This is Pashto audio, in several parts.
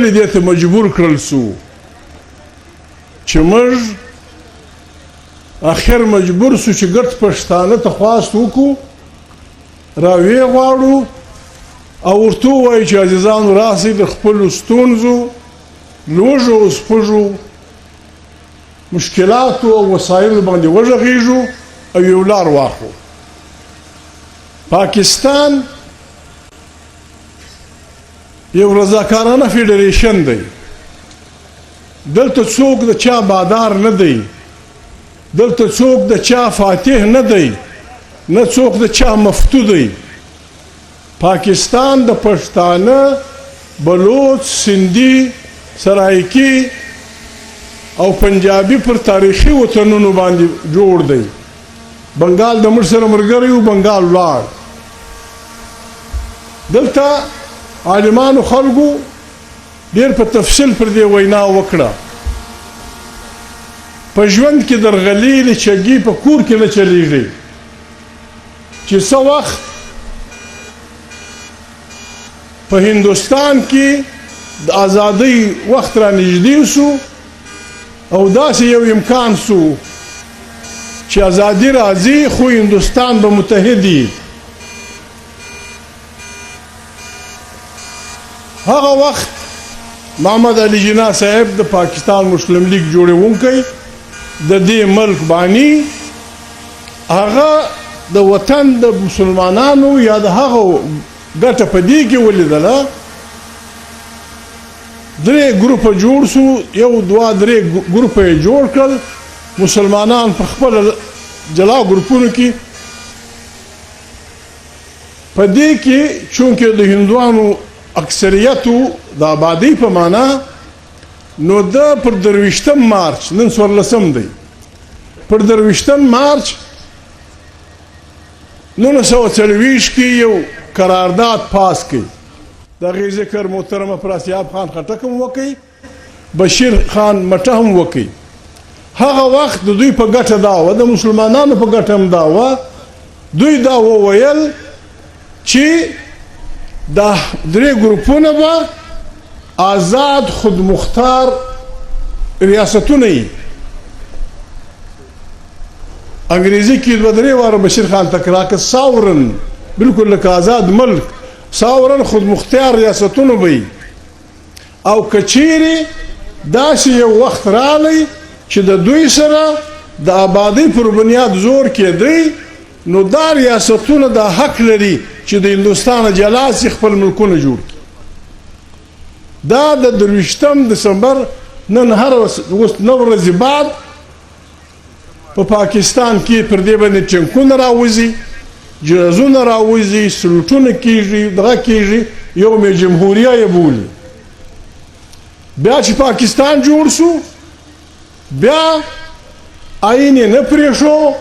ولې دې ته مجبور کړل سو چې موږ اخر مجبور سو چې ګټ پښتانه ته خواست وکړو راویې غواړو او ورته ووایو چې عزیزانو راسئ د خپلو ستونزو لوږو او سپږو مشکلاتو او وسایلو باندې وغږیږو او یو لار واخلو. پاکستان یو رضاکارانه فیډریشن دی. دلته څوک د چا بادار نه دی، دلته څوک د چا فاتح نه دی، نه څوک د چا مفتو دی. پاکستان د پښتانه، بلوچ، سندي، سرایکی او پنجابي پر تاریخي وطنونو باندې جوړ دی. بنګال د موږ سره ملګری و، بنګال ولاړ. دلته عالمانو خلکو ډېر په تفصیل پر دې وینا وکړه. په ژوند کې درغلي د چګي په کور کې نه چلیږي چې څه وخت په هندوستان کې د ازادۍ وخت را نږدې سو او داسې یو امکان سو چې ازادي راځي خو هندوستان به متحد وي. هغه وخت محمد علي جناح صاحب د پاکستان مسلم لیگ جوړونکی د دې ملک بانی، هغه د وطن د مسلمانانو یا د هغه ګټه په دې کې ولیدله. درې ګروپه جوړ سو، یو دوه درې ګروپه یې جوړ کړل. مسلمانان په خپل جلا ګروپونو کې په دې کې چونکې د هندوانو اکثریتو د آبادی په معنا نو د پر 23 مارچ نن 14 دی، پر 23 مارچ 1940 کې یو قرارداد پاس کړي. د هغې ذکر محترمه پراسیاب خان خټک هم وکړي، بشیر خان مټه هم وکړي. هغه وخت د دوی په ګټه دا وه، د مسلمانانو په ګټه هم دا وه. دوی دا وویل چې دا درې ګروپونه به آزاد خودمختار ریاستونه وي. انګریزي کې دوه درې واره بشیر خان تکرار کړ، ساورن، بالکل لکه آزاد ملک، ساورن خودمختار ریاستونه به وي. او که چیرې داسې یو وخت رالی چې د دوی سره د آبادۍ پر بنیاد زور کېدی، نو دا ریاستونه دا حق لري چې د هندوستان جلا سي، خپل ملکونه جوړ کړي. دا د 23 دسمبر نن هر اوس 9 ورځې بعد په پاکستان کې پر دې باندې ټینکونه راوځي، جهازونه راوځي، سلوټونه کېږي، دغه کېږي، یوم جمهوریه یې بولي. بیا چې پاکستان جوړ سو، بیا آئین یې نه پرېښو.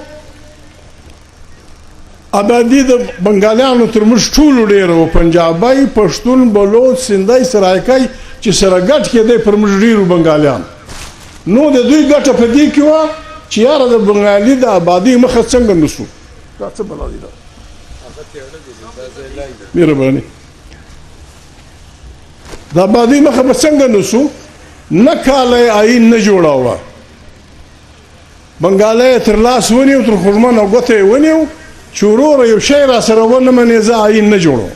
آبادي د بنګالیانو تر موږ ټولو ډېره وه، پنجابی، پښتون، بلوچ، سندی، سرایکی چې سره ګډ کېدی پر موږ ډېرو بنګالیان. نو د دوی ګټه په دې کې وه چې یاره د بنګالي د آبادۍ مخه څنګه نیسو. دا څه بلا دی؟ مهرباني، د آبادۍ مخه به څنګه نیسو؟ نه کاله یې آئین نه جوړاوه، بنګالی یې تر لاس ونیو، تر خوږمن او ګوته یې ونیو چې وروره یو شی را سره ونه منې زه آئین نه جوړوم.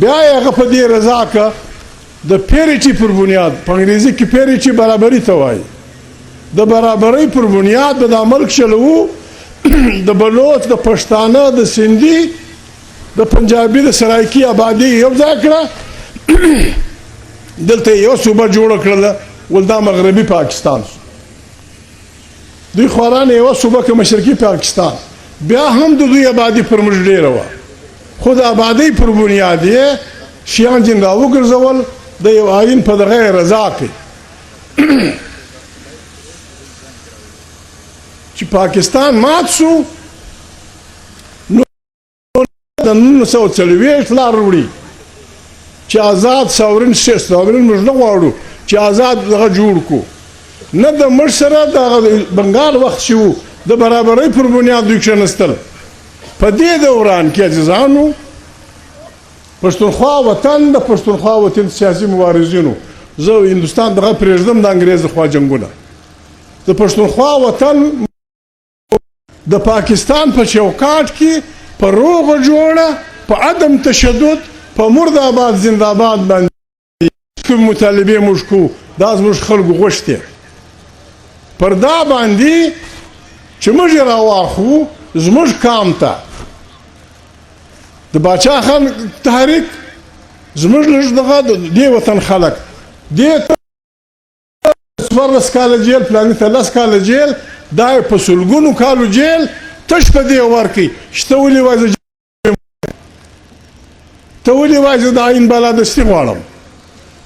بیا یې هغه په دې رضا که د پیریټي پر بنیاد، په انګریزي کې پیریټي برابري ته وایي، د برابرۍ پر بنیاد به دا ملک چلوو. د بلوچ، د پښتانه، د سندي، د پنجابي، د سرایکي آبادي یو ځای کړه. دلته یو صوبه جوړه کړله، ول دا مغربي پاکستان شو. دوی خورانه یوه صوبه که مشرقي پاکستان. بیا هم د دوی آبادي پر موږ ډېره وه، خو د آبادۍ پر بنیاد یې شیان جن را وګرځول، د یو آئین په دغه یې رضا کړي چې پاکستان مات سو. نو د 1940 لار وړي چې آزاد ساورن شي. ساورن موږ نه غواړو چې آزاد دغه جوړ کړو، نه د موږ سره د بنګال وخت چې و د برابرۍ پر بنیاد دوی کښېنستل. په دې دوران کې عزیزانو، پښتونخوا وطن د پښتونخوا وطن سیاسي مبارزینو زه هندوستان دغه پرېږدم د انګرېز خوا جنګونه د پښتونخوا وطن د پاکستان په چوکاټ کې په روغه جوړه په عدم تشدد په مرد آباد زنده آباد باندې کوم مطالبې موږ کوو دا زموږ خلکو غوښتې پر دا باندې چې موږ یې راواخلو زموږ قام ته د باچا خان تحریک زموږ لږ دغه د دې وطن خلک دې ته 14 کاله جیل فلاني ته 10 کاله جیل دا یې په سلګونو کالو جیل تش په دې ورکوي چې ته ولې وایې ته ولې وایې زه د آیین بالادستي غواړم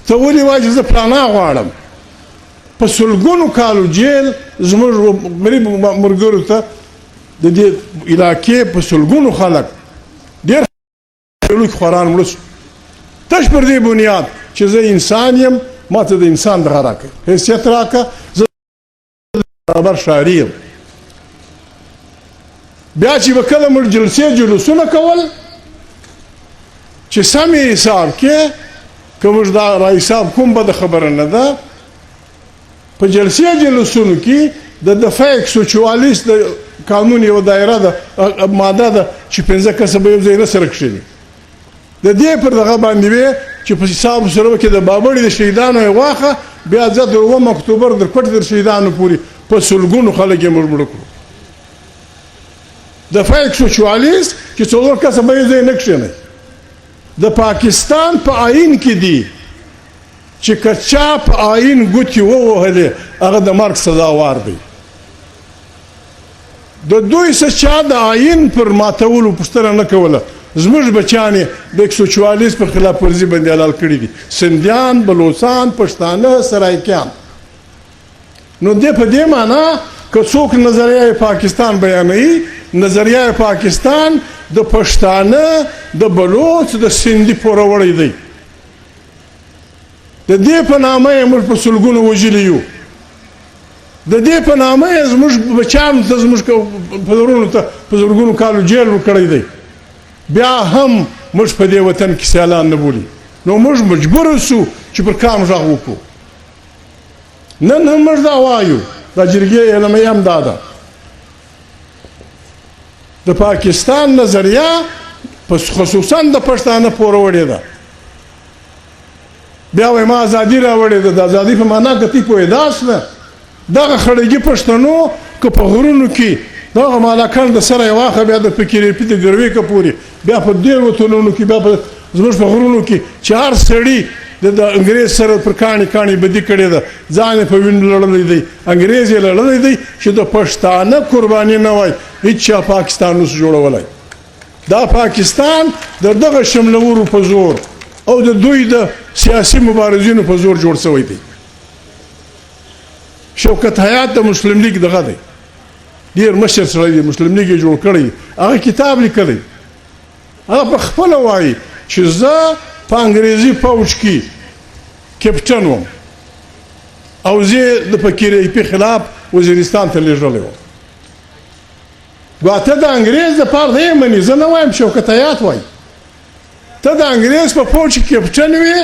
ته ولې وایې چې زه پلانا غواړم په سلګونو کالو جیل زموږ غریب ملګرو ته د دې علاقې په سلګونو خلک ډېر لوی خوران مړه شو تش پر دې بنیاد چې زه انسان یم ما ته د انسان دغه راکړه حیثیت راکړه زه برابر شاعري یم بیا چې به کله موږ جلسې جلوسونه کول چې سمې حساب کې که موږ دا را حساب کوم بده خبره نه ده په جلسې جلوسونو کې د دفاع 144 د قانون یو دایره ده ماده ده چې 15 کسه به یو ځای نه سره کښېني د دې پر دغه باندې وې چې په حساب سره کې د بابړي د شهیدانو یې واخه بیا ځه د 9 اکتوبر د پټ د شهیدانو پورې په سلګونو خلک یې مړ کړو دفاع 144 چې څلور کسه به یو ځای نه کښېني د پاکستان په آیین کې دي چې که چا په آیین ګوتې ووهلې هغه د مرګ سزاوار دی د دوی څه چا د آیین پر ماتولو پوښتنه نه کوله زموږ بچیان یې د 144 پر خلاف ورزي باندې حلال کړي دي سندیان بلوچستان پښتانه سرایکیان نو دې په دې معنا که څوک نظریه پاکستان بیانوي نظریه پاکستان د پښتانه د بلوچ د سندي پوروړی دی د دې په نامه یې موږ په سلګونو وژلي یو د دې په نامه یې زموږ بچیانو ته زموږ په زرګونو ته په زرګونو کالو جیل ورکړی دی بیا هم موږ په دې وطن کې سیالان نه بولي نو موږ مجبور سو چې پر کام غږ وکړو نن هم موږ دا وایو دا جرګې اعلامیه هم دا ده د پاکستان نظریه خصوصا د پښتانه پوروړې ده بیا وایي ما ازادي راوړې ده د ازادي په معنا که تی پوهېداست نه دغه خړګي پښتنو که په غرونو کې دغه مالکان د سره یې واخه بیا د فکري پي د ګروي که پورې بیا په ډېر وطنونو کې بیا په زموږ په غرونو کې چې هر سړي د انګرېز سره پر کاڼي کاڼي بدي کړې ده ځان یې په وینو لړلی دی انګرېز یې لړلی دی چې د پښتانه قرباني نه وای هېچا پاکستان نسو جوړولی دا پاکستان د دغه شملورو په زور او د دوی د سیاسي مبارزینو په زور جوړ شوی دی شوکت حیات د مسلم لیگ دغه دی ډېر مشر سړی دی مسلم لیگ یې جوړ کړی هغه کتاب لیکلی هغه په خپله وایي چې زه په انګریزي فوج کې کپټن وم او زه د فقیر پي خلاف وزیرستان ته لېږلی وم ته د انګریز دپاره نه یې مني زه نه وایم شوکت حیات وایي ته د انګریز په فوج کې کپټن وې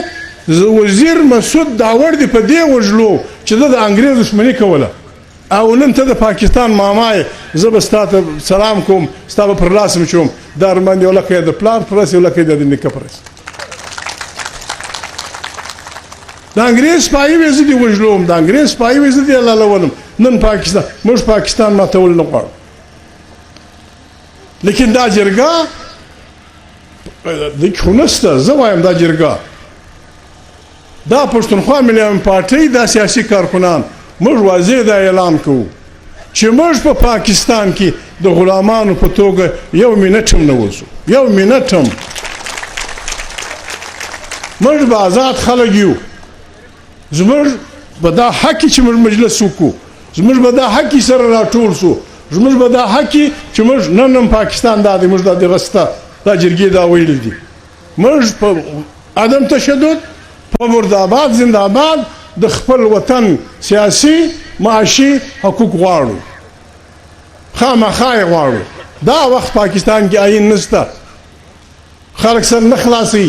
وزیر مسعود داوړ دې په دې وژلو چې ده د انګریز دښمني کوله او نن ته د پاکستان ماما یې زه به ستا ته سلام کوم ستا به پر لاس مچوم دا رماندې یو لکه یې د پلار پرس یو لکه یې د نیکه پرس د انګریز سپایي وې زه دې وژلوم د انګریز سپایي وې زه دې حلالولم نن پاکستان موږ پاکستان ماتول نه غواړو لیکن دا جرګه د خو نشته زه وایم دا جرګه دا پښتونخوا ملي پارټۍ دا سیاسي کارکنان موږ واضح دا اعلان کوو چې موږ په پاکستان کې د غلامانو په توګه یو منټ هم نه اوسو یو منټ هم موږ به آزاد خلک یو زموږ به دا حق چې موږ مجلس وکړو زموږ به دا حق سره راټول سو زموږ به دا حق چې موږ نن هم پاکستان دا دی موږ دا دغه سته دا جرګې دا ویلي دي موږ په عدم تشدد په مرد آباد زنده آباد د خپل وطن سیاسي معاشي حقوق غواړو خامخا یې غواړو دا وخت پاکستان کې آیین نشته خلک سر نه خلاصي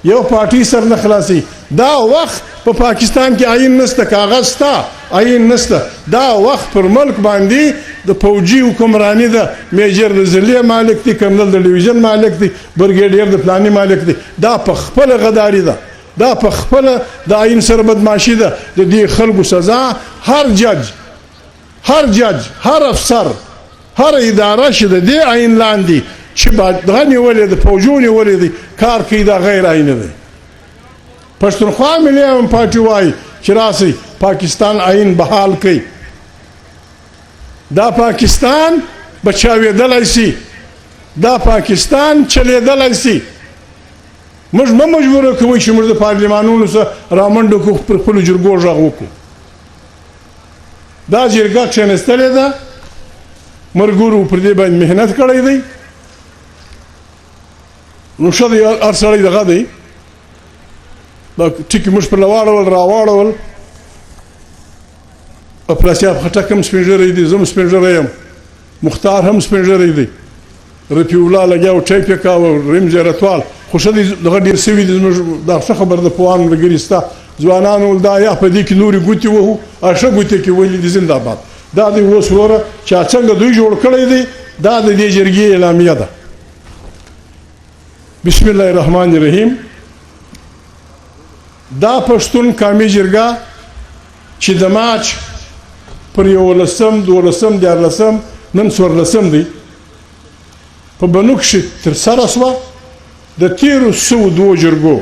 یو پارټي سر نه خلاصي دا وخت په پاکستان کې آئین نشته کاغذ شته آئین نشته دا وخت پر ملک باندې د فوجي حکمرانی ده میجر د ضلع مالک دی کرنل د ډیویژن مالک دی برګیډیر د فلاني مالک دی دا په خپل غداری ده دا په خپل د آئین سره بدمعشي ده د دې خلکو سزا هر جج هر افسر هر اداره چې د دې آئین لاندې چې دغه نیولې د فوجو نیولې دي کار کوي دا غیر آئیني دی پښتونخوا ملي عوام پارټي وایي چې راسئ پاکستان آئین بحال کوي دا پاکستان بچاوېدلی سي دا پاکستان چلېدلی سي موږ مه مجبوره کوئ چې موږ د پارلمانونو سره رامنډه کړو پر خپلو جرګو غږ وکړو دا جرګه کښېنستلې ده مرګورو پر دې باندې محنت کړی دی نو ښه دی هر سړی دغه دی دا ټکي موږ پرله واړول راواړول افراسیاب خټک هم سپین ږیری دی زه هم سپین ږیری یم مختار هم سپین ږیری دی رفیع الله لګیا و ټیپ یې کاوه ریم زیارتوال خو ښه دی دغه ډېر سوي دي زموږ دا ښه خبره ده پوهانو ملګري ستا ځوانان ول دا یا په دې کې نورې ګوتې وهو ښه ګوتې کې ویلي دي زندهباد دا دی اوس وروره چا څنګه دوی جوړ کړی دی دا د دې جرګې اعلامیه ده بسم الله الرحمن الرحیم دا پښتون قومي جرګه چې د مارچ پر 11 12 14 نن 14 دی په بنو کښې ترسره شوه د تېرو سوو دوو جرګو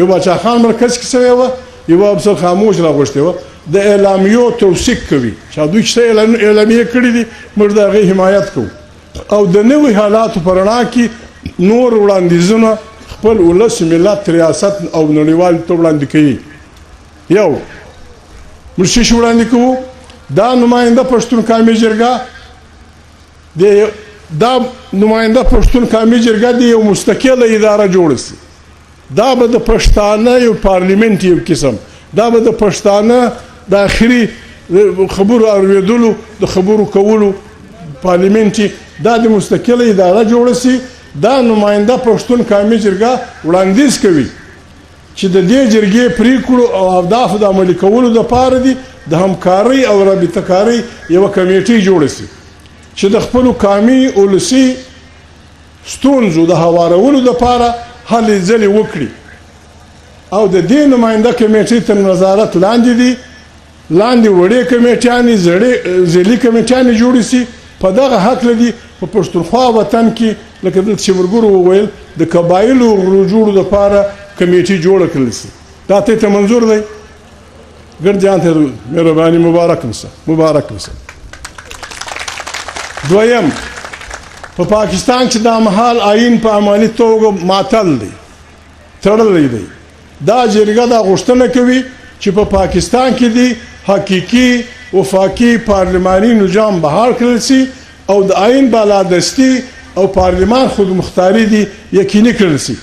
یو باچا خان مرکز کې شوې وه یوه افسر خاموش راغوښتې وه د اعلامیو توثیق کوي چې دوی چې څه اعلامیې کړي دي موږ د هغې حمایت کوو او د نوي حالاتو په رڼا کې نور وړاندیزونه خپل ولس ملت ریاست او نړیوال ته وړاندې کوي یو موږ څه شی وړاندې کوو دا نماینده پښتون قومي جرګه دا نماینده پښتون قومي جرګه د یو مستقله اداره جوړه شي دا به د پښتانه یو پارلیمنت یو قسم دا به د پښتانه د آخري خبرو اورېدلو د خبرو کولو پارلیمنت دا د مستقله اداره جوړه شي دا نماینده پښتون قومي جرګه وړاندیز کوي چې د دې جرګې پریکړو او اهدافو د عملي کولو دپاره دي د همکارۍ او رابطه کارۍ یوه کمیټۍ جوړه شي چې د خپلو قومي ولسي ستونزو د هوارولو دپاره هلې ځلې وکړي او د دې نماینده کمیټۍ تر نظارت لاندې دي لاندې وړې کمیټیانې ځلي کمیټیانې جوړې شي په دغه هکله دي په پښتونخوا وطن کې لکه دلته چې ورګورو وویل د قبایلو رجوړو دپاره کمیټې جوړه کړل شي دا ته منظور دی ګډ جان ته مهرباني مبارک وسه دویم په پاکستان چې دا مهال آئین په عملي توګه معطل دی تړلی دی دا جرګه دا غوښتنه کوي چې په پاکستان کې دی حقیقي وفاقي پارلماني نظام بحال کړل شي او د آئین بالادستي او پارلمان خودمختاري دی یقیني کړل شي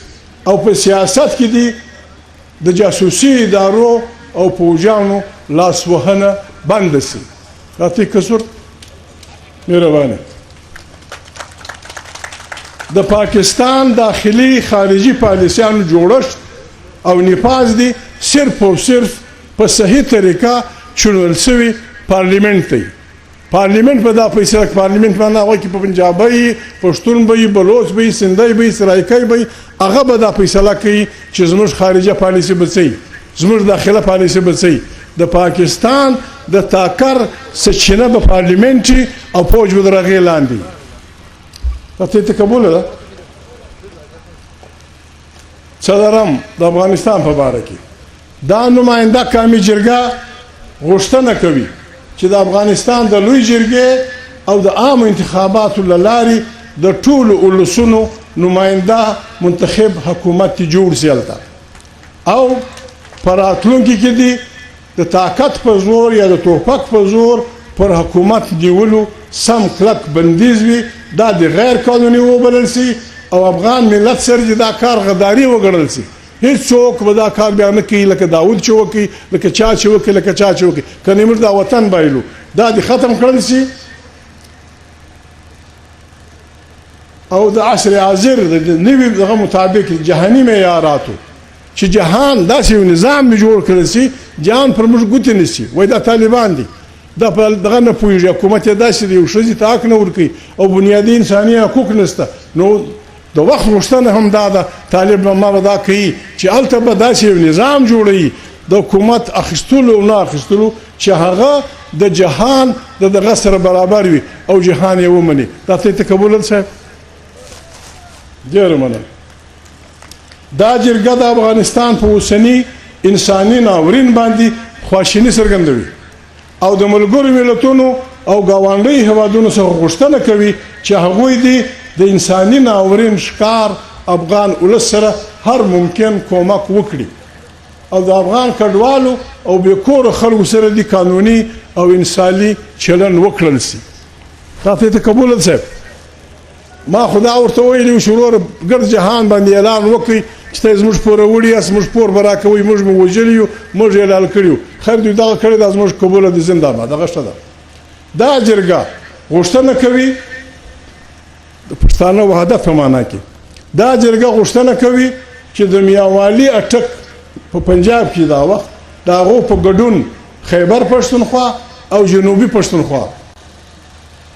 او په سیاست کې دی د جاسوسي ادارو او پوجانو لاسوهنه بند شي راته کسر مهربانه د پاکستان داخلي خارجي پالیسیانو جوړښت او نفاذ دی صرف او صرف په صحیح طریقه چونل شوی پارلیمنت دی پارلیمنت به دا فیصله پارلیمنت باندې هغه کې په پنجابي پښتون به بلوچ به سندھي به سرایکي به هغه به دا فیصله کوي چې زموږ خارجه پالیسي بچي زموږ داخله پالیسي بچي د پاکستان د تاکر سچنه په پارلیمنت او فوج به درغې لاندې ته قبول ده څلورم د افغانستان په باره کې دا نماینده قومي جرګه غوښتنه کوي چې د افغانستان د لوی جرګې او د عامو انتخاباتو له لارې د ټولو ولسونو نماینده منتخب حکومت جوړ شي هلته او په راتلونکي کې دي د طاقت په زور یا د توپک په زور پر حکومت نیولو سم کلک بندیز وي دا د غیر قانوني وبلل شي او افغان ملت سره چې دا کار غداري وګڼل شي هیڅوک به دا کار بیا نه کوي لکه داود چې وکړي لکه چا چې وکړي لکه چا چې وکړي کنې موږ دا وطن بایلو دا د ختم کړل شي او د عصر حاضر د نوي دغه مطابق جهاني معیاراتو چې جهان داسې یو نظام جوړ کړی سي جهان پر موږ ګوتې نیسي وایي دا طالبان دي دا په دغه نه پوهېږي حکومت یې داسې دی یو ښځې ته حق نه ورکوي او بنیادي انساني حقوق نشته نو د وخت غوښتنه هم دا ده طالب ما به دا کوي چې هلته به داسې یو نظام جوړوي د حکومت اخیستلو او نه اخیستلو چې هغه د جهان د دغه سره برابر وي او جهان یې ومني دا ته قبول صاحب ډېره مننه دا جرګه د افغانستان په اوسني انساني ناورین باندې خواشیني څرګندوي او د ملګرو ملتونو او ګاونډي هیوادونو څخه غوښتنه کوي چې هغوی دې د انساني ناورین ښکار افغان ولس سره هر ممکن کومک وکړي او د افغان کډوالو او بېکوره خلکو سره دې قانوني او انساني چلن وکړل سي دا ته قبول صاحب ما خدا ورته ویلي و شروع ګرد جهان باندې اعلان وکړي چې ته زموږ پوروړي یاست موږ پور به راکوئ موږ مو وژلي یو موږ اعلان کړي یو خیر دوی دغه کړې ده زموږ قبوله دي زنده باد دغه شته ده دا جرګه غوښتنه کوي د پښتانه وحدت په معنا کې دا جرګه غوښتنه کوي چې د میاوالي اټک په پنجاب کې دا وخت د هغو په ګډون خیبر پښتونخوا او جنوبي پښتونخوا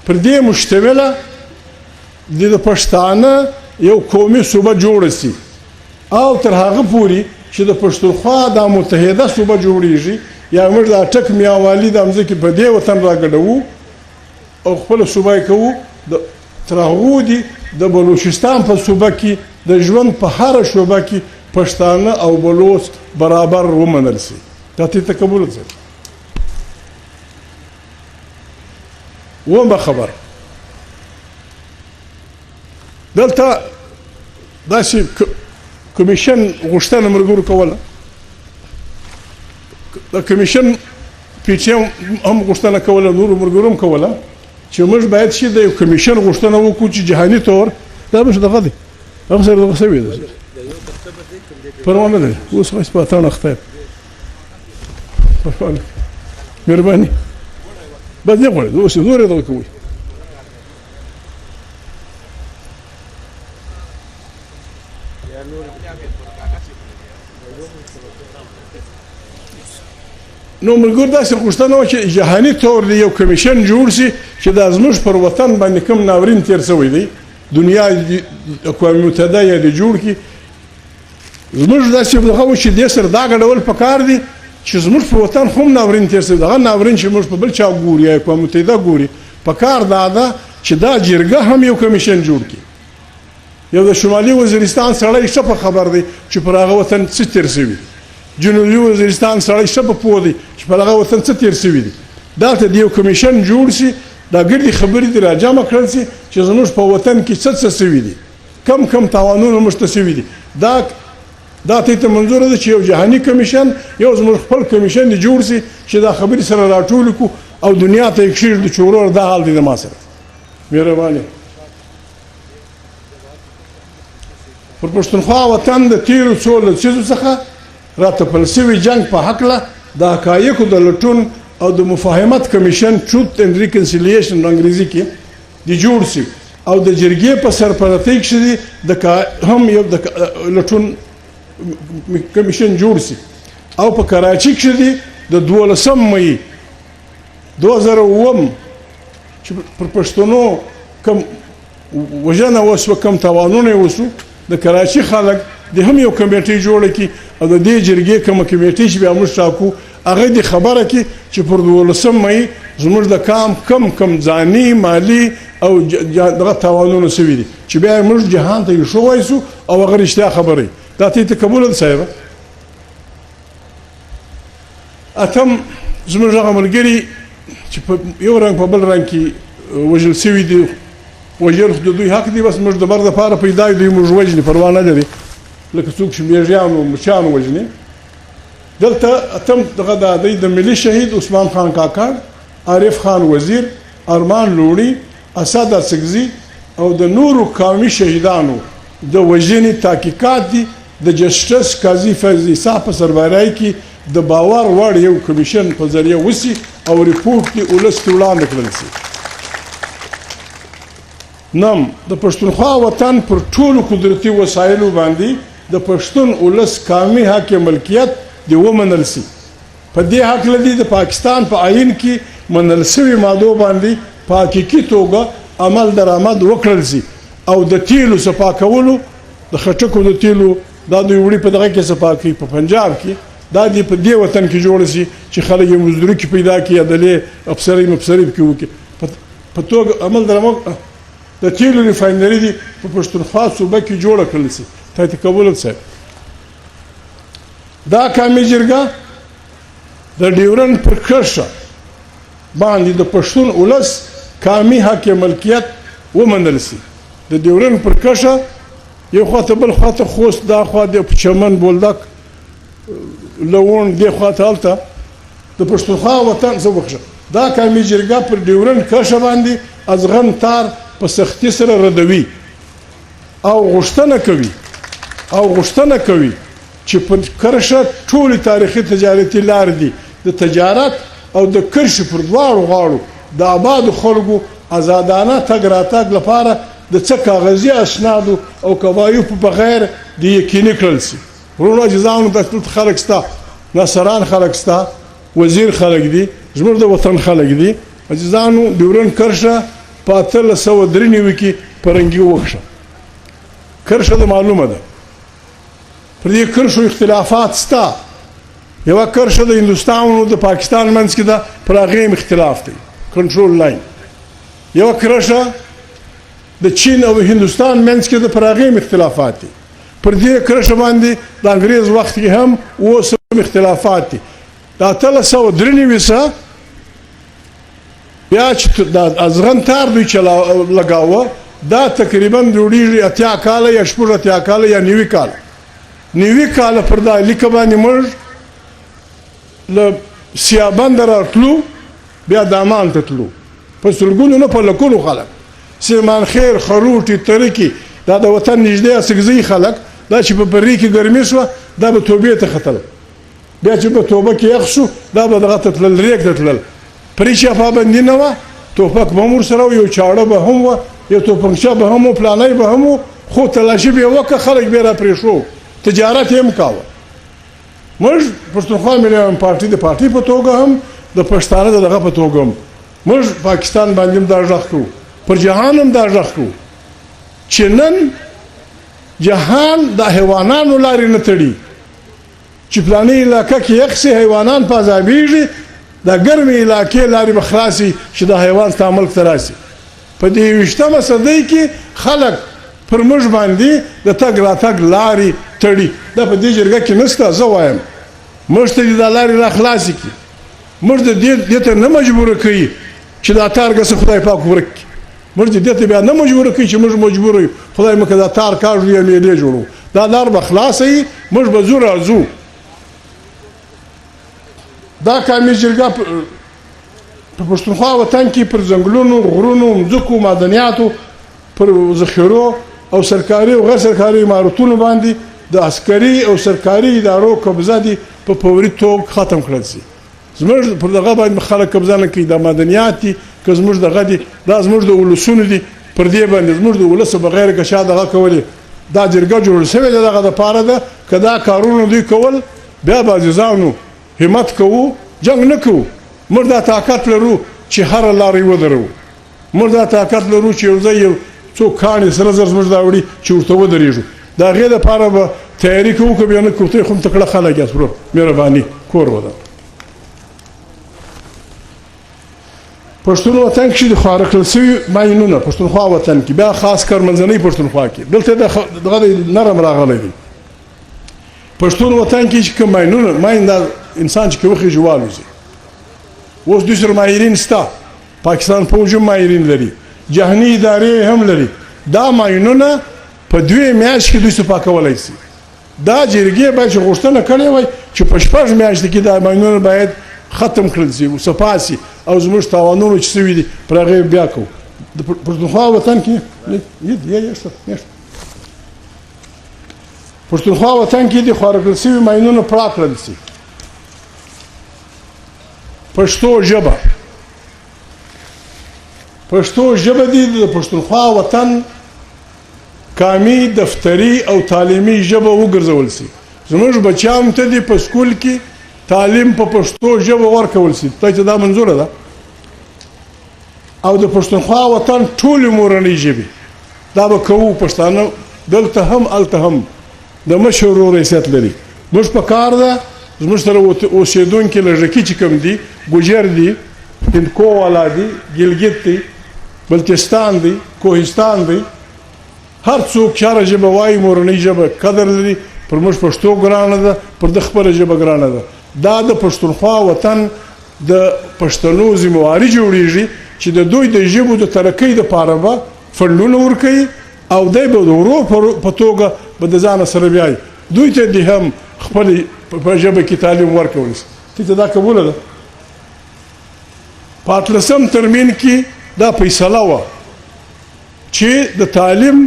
پر دې مشتمله د پښتانه یو قومي صوبه جوړه سي او تر هغه پورې چې د پښتونخوا د متحده صوبه جوړیږي یا موږ د اټک میاوالي د ځمکې په دې وطن راګډوو او خپله صوبه یې کوو تر هغو دي د بلوچستان په صوبه کې د ژوند په هره شعبه کې پښتانه او بلوچ برابر ومنل سي دا ته قبول ځي ومه خبر دلته داسې کمیشن غوښتنه ملګرو کوله د کمیشن پی ټي ایم هم غوښتنه کوله نورو ملګرو هم کوله چې موږ باید چې د یو کمیشن غوښتنه وکړو چې جهاني طور دا به دغه دی هغه سره دغه شوی دی پروا نه دی اوس خو په اتاڼ اخته مهرباني بس نه غواړي اوس نور یې دغه کوي نو ملګرو داسې غوښتنه وه چې جهاني طور د یو کمیشن جوړ سي چې دا زموږ پر وطن باندې کوم ناورین تېر شوی دی دنیا اقوام متحده یې دې جوړ کړي زموږ داسې دغه و چې دې سره دا ګډول پکار دي چې زموږ په وطن هم ناورین تېر شوی دغه ناورین چې موږ په بل چا ګوري یا اقوام متحده ګوري پکار دا ده چې دا جرګه هم یو کمیشن جوړ کړي یو د شمالي وزیرستان سړی ښه په خبر دی چې پر هغه وطن څه تېر شوي جنوبي وزیرستان سړی ښه په پوه دی چې پر هغه وطن څه تېر شوي دي دلته د یو کمیشن جوړ سي دا ګردې خبرې دې راجمع کړل سي چې زموږ په وطن کې څه شوي دي کم تاوانونه موږ ته شوي دي دا ته منظور ده چې یو جهاني کمیشن یو زموږ خپل کمیشن دې جوړ سي چې دا خبرې سره راټول کړو او دنیا ته یې کښېږدو چې ورور دا حال دی د ما سره مهرباني پر پښتونخوا وطن د تېرو څو لسیزو څخه راتپل سوي جنګ په هکله د حقایقو د لټون او د مفاهمت کمیشن ټروت اینډ ریکنسیلیشن په انګریزي کې د جوړ سي او د جرګې په سرپرستۍ کښې د هم یو د لټون کمیشن جوړ سي او په کراچي کښې دی د 12 مئی 2009 چې پر پښتنو کم وژنه وسوه کم تاوانونه وسو د کراچي خلک د هم یو کمیټې جوړه کړي او د دې جرګې کومه کمیټې چې بیا موږ ټاکو هغه دې خبره کړي چې پر 12 مئی زموږ د کم ځاني مالي او دغه تاوانونه شوي دي چې بیا موږ جهان ته یې وایسو او هغه رښتیا خبرې دا ته قبول ده صاحب اتم زموږ هغه ملګري چې په یو رنګ په بل رنګ کې وژل شوي دي وژل خو د دوی حق دی بس موږ د بر دپاره پیدا یو دوی موږ وژني پروا نه لري لکه څوک چې میږیان و مچان وژني دلته اتم دغه د ملي شهید عثمان خان کاکړ عارف خان وزیر ارمان لوڼي اسد اڅکزي او د نورو قومي شهیدانو د وژنې تحقیقات دي د جسټس قاضي فیض عیسی په سربراهۍ کې د باور وړ یو کمیشن په ذریعه وسی او ریپورت کې ولس ته وړاندې کړل شي نم د پښتونخوا وطن پر ټولو قدرتي وسایلو باندې د پښتون ولس قومي حق ملکیت دی ومنل سي په دې حق لدی د پاکستان په آئین کې منل شوی ماده باندې په حقیقي توګه عمل درآمد وکړل سي او د تیلو صفا کولو د خټکو د تیلو دا دوی وړي په دغه کې صفا کوي په پنجاب کې دا دی په دې وطن کې جوړ سي چې خلک یې مزدوري کې پیدا کړي عدالې افسري کې وکړي په توګه عمل درآمد د تیلو ریفاینري دی په پښتونخوا صوبه کې جوړه کړل سي ته قبول صاحب دا قومي جرګه د ډیورن پر کرښه باندې د پښتون ولس قومي حق ملکیت ومنل سي د ډیورن پر کرښه یو خواته بل خواته خوست دا خوا د چمن بولدک لون دی خواته هلته د پښتونخوا وطن څه وخښه دا قومي جرګه پر ډیورن کرښه باندې ازغن تار په سختي سره ردوي او غوښتنه کوي چې په کرښه ټولې تاریخي تجارتي لار دي د تجارت او د کرښې پر دواړو غاړو د آبادو خلکو آزادانه تګ راتګ لپاره د څه کاغذي اسنادو او قوایو په بغیر د یقیني کړل سي ورونو اجزاونو دلته خلک ستا ناصران خلک ستا وزیر خلک دي زموږ د وطن خلک دي اجزاونو ډیورن کرښه په 1893 کې پرنګي وکړه کرښه د معلومه ده پر دې کرښو اختلافات ستا یو کرښه د هندوستان او د پاکستان منځ کې ده پر هغه اختلاف دی کنټرول لاین یو کرښه د چین او هندوستان منځ کې د پر هغه اختلافات دي پر دې کرښه باندې د انګريز وخت کې هم اوس اختلافات دي دا 1893 بیا چې د ازغن تار دوی چې لګاوه دا تقریبا جوړیږي اتیا کاله یا شپږ اتیا کاله یا 90 کاله پر دا لیکه باندې موږ له سیابند راتلو بیا دامان ته تلو په سلګونو نه په لکونو خلک سلمان خیر خروټي ترکی دا د وطن نږدې اسګزي خلک دا چې په بری کې ګرمي شو دا به توبې ته ختل بیا چې په توبه کې یخ شو دا به دغه ته تلل ریک ته تلل پریشا پابندي نه وه توپک به مور سره یو چاړه به هم وه یو توپنچه به هم پلانای به هم خو تلاشي به وکړه خلک بیا را پرېښو تجارت یې هم کاوه موږ پښتونخوا ملي پارټي د پارټي په توګه هم د پښتانه دغه په توګه هم موږ پاکستان باندې هم دا غږ کوو پر جهان هم دا غږ کوو چې نن جهان د حیوانانو لارې نه تړي چې فلاني علاقه کې یخسي حیوانان په عذابېږي دا ګرمې علاقې لارې به خلاصي چې د حیوان ستا ملک ته راسي په دې 20مه صدۍ کې خلک پر موږ باندې د تګ راتګ لارې تړي دا په دې جرګه کې نشته زه وایم موږ ته دې دا لارې را خلاصې کړي موږ دې ته نه مجبوره کوي چې دا تار ګسه خدای پاک ورک کړي موږ دې ته بیا نه مجبوره کوي چې موږ مجبور یو خدای مکه دا تار کاږو یا میلې جوړو دا لار به خلاصوي موږ به ځو راځو دا قومي جرګه په پښتونخوا وطن کې پر ځنګلونو غرونو مځکو معدنیاتو پر ذخیرو او سرکاري او غیر سرکاري عمارتونو باندې د عسکري او سرکاري ادارو قبضه دي په فوري توګه ختم کړل شي زموږ پر دغه باندې خلک قبضه نه کوي د معدنیات دي که زموږ دغه دي دا زموږ د ولسونو دي پر دې باندې زموږ د ولس بغیر کشا دغه کولې دا جرګه جوړ شوې ده دغه د پاره ده که دا کارونه دوی کول بیا به عزیزانو همت کوو جنگ نه کوو موږ دا طاقت لرو چې هر لارې ودرو موږ دا طاقت لرو چې یو ځای یو څو کاڼي سره زر زموږ دا وړي چې ورته ودرېږو د هغې دپاره به تیاري کوو که بیا نه کوو ته خو هم تکړه خلک یاست ورور مهرباني کور وده پښتون وطن کې د خواره کړل شوي ماینونه پښتونخوا وطن کې بیا خاص کار منځنۍ پښتونخوا کې دلته دغه نرم راغلی دی پښتون وطن کې چې کوم ماینونه ماین دا انسان چې وخېږي والوځي اوس دوی سره ماهرین شته پاکستان پوځ هم ماهرین لري جهاني ادارې هم لري دا ماینونه په 2 میاشتې کې دوی صفا کولی شي دا جرګې باید چې غوښتنه کړې وای چې په 6 میاشتې کې دا ماینونه باید ختم کړل شي او صفا شي او زموږ تاوانونه چې شوي دي پر هغې بیا کوو د پښتونخوا وطن کې پښتونخوا وطن کې د خواره کړل شوي ماینونه پړه کړل شي پښتو ژبه پښتو ژبه دې د پښتونخوا وطن قامي دفتري او تعلیمي ژبه وګرځول شي. زموږ بچیانو ته دې په سکول کې تعلیم په پښتو ژبه ورکول شي. ته چې دا منظوره ده او د پښتونخوا وطن ټولې مورنۍ ژبې دا به کوو. پښتانه دلته هم هلته هم د مشر ورور حیثیت لري. موږ په کار ده زموږ سره اوسېدونکي لږکي چې کوم دي ګوجر دي هندکو والا دي ګلګت دي بلتستان دی کوهستان دی هر څوک چاره ژبه وایي مورنۍ ژبه قدر لري. پر موږ پښتو ګرانه ده پر د خپله ژبه ګرانه ده. دا د پښتونخوا وطن د پښتنو ذمواري جوړیږي چې د دوی د ژبو د ترقۍ دپاره به فنډونه ورکوي او دی به د ورو په توګه به د ځانه سره بیایي. دوی ته دې هم خپلې په ژبه کې تعلیم ورکولی شي. ته دا قبوله ده. په 18 ترمیم کې دا فیصله وه چې د تعلیم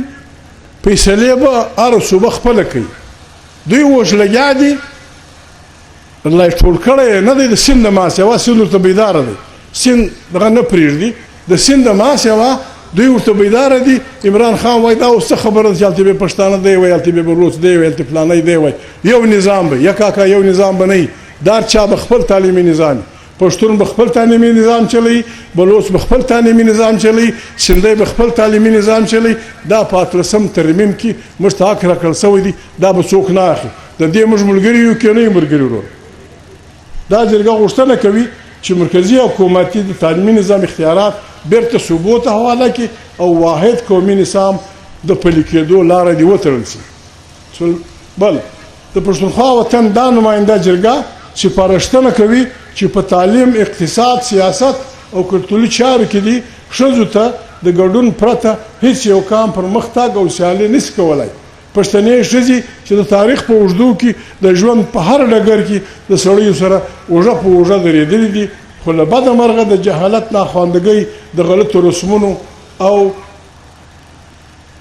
فیصلې به هره صوبه خپله کوي. دوی اوس لګیا دي الله یې ټول کړی نه دی د سیند د ما سیوا. سیند ورته بیداره دی. سیند دغه نه پرېږدي. د سیند د ما سیوا دوی ورته بیداره دي. عمران خان وایي دا اوس څه خبره ده چې هلته به پښتانه دی وایي هلته به بلوڅ دی وایي هلته فلانی دی وایي. یو نظام به یا کاکا یو نظام به نه وي. دا چا به خپل تعلیمي نظام پښتون به خپل تعلیمي نظام چلی بلوڅ به خپل تعلیمي نظام چلی سندی به خپل تعلیمي نظام چلی. دا په 18 ترمیم کې موږ ته حق راکړل سوی دی. دا به څوک نه اخلي. د دې موږ ملګري یو که نه یو ملګري ورور. دا جرګه غوښتنه کوي چې مرکزي حکومتي د تعلیمي نظام اختیارات بیرته صوبو ته حواله کړي او واحد قومي نظام د پلي کېدو لاره دې وتړل شي. بل د پښتونخوا وطن دا نماینده جرګه سپارښتنه کوي چې په تعلیم اقتصاد سیاست او کلتوري چارو کې دي ښځو ته د ګډون پرته هیڅ یو کام پرمختګ او سیالي نشي کولی. پښتنې ښځې چې د تاریخ په اوږدو کې د ژوند په هر ډګر کې د سړیو سره اوږه په اوږه درېدلې دي خو له بده مرغه د جهالت ناخواندګۍ د غلطو رسمونو او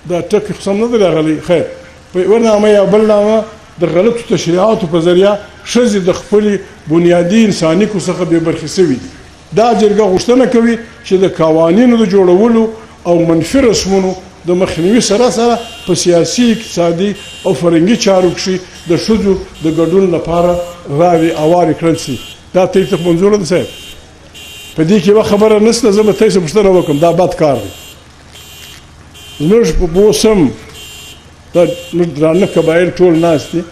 دا ټکي قسم نه دی راغلی خیر په یوه نامه یا بل نامه د غلطو تشریعاتو په ذریعه ښځې د خپلې بنیادي انساني کو څخه بې برخې سوي دي. دا جرګه غوښتنه کوي چې د قوانینو د جوړولو او منفي رسمونو د مخنیوي سره سره په سیاسي اقتصادي او فرهنګي چارو کښې د ښځو د ګډون لپاره راوې اوارې کړل شي. دا ته یې منظوره ده صاحب؟ په دې کې یوه خبره نشته. زه به تاسې پوښتنه وکړم دا بد کار دی. زموږ په اوس هم دا زموږ درانه قبایل ټول ناست دي.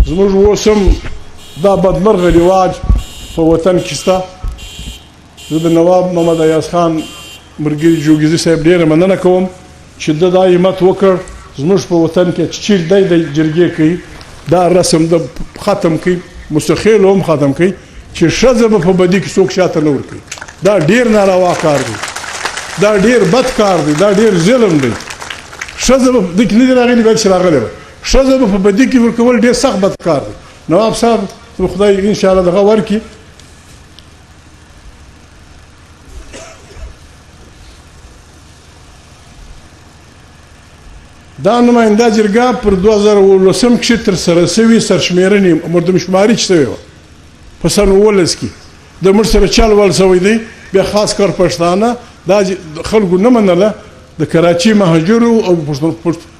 زموږ اوس هم دا بدمرغه رواج په وطن کې شته. زه د نواب محمد ایاز خان ملګري جوګیزي صاحب ډېره مننه کوم چې ده دا همت وکړ زموږ په وطن کې چې چیرې دی د جرګې کوي دا رسم د ختم کوي مستخیل هم ختم کوي چې ښځه به په بدي کې څوک شاته نه ورکوي. دا ډېر ناروا کار دی. دا ډېر بد کار دی. دا ډېر ظلم دی. ښځه به دې کې نه دي راغلي بیا چې راغلی به ښځه به په بدي کې ورکول ډېر سخت بد کار دی. نواب صاحب خدای انشاءالله دغه ورکړي. دا نماینده جرګه پر 2019 کښې ترسره سوي سرشمېرنې مردمشماري چې سوې وه په سن 2019 کې د موږ سره چل ول سوی دی. بیا خاص کار پښتانه دا خلکو نه منله. د کراچي مهاجرو او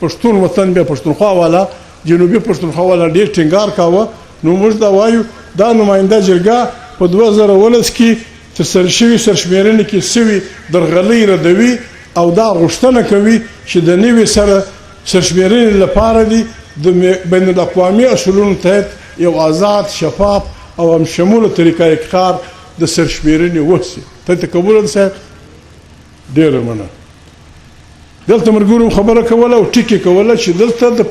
پښتون وطن بیا پښتونخوا والا جنوبي پښتونخوا والا ډېر ټینګار کاوه. نو موږ دا وایو دا نماینده جرګه په 2019 کې ترسره شوي سرشمېرنې کې سوي درغلۍ ردوي او دا غوښتنه کوي چې د نوي سره سرشمېرنې لپاره دي د بین الاقوامي اصولونو تحت یو آزاد شفاف او هم شموله طریقه کار د سرشمېرنې وشي. ته قبوله ده صاحب؟ ډېره مننه. دلته ملګرو خبره کوله او ټکې کوله چې دلته د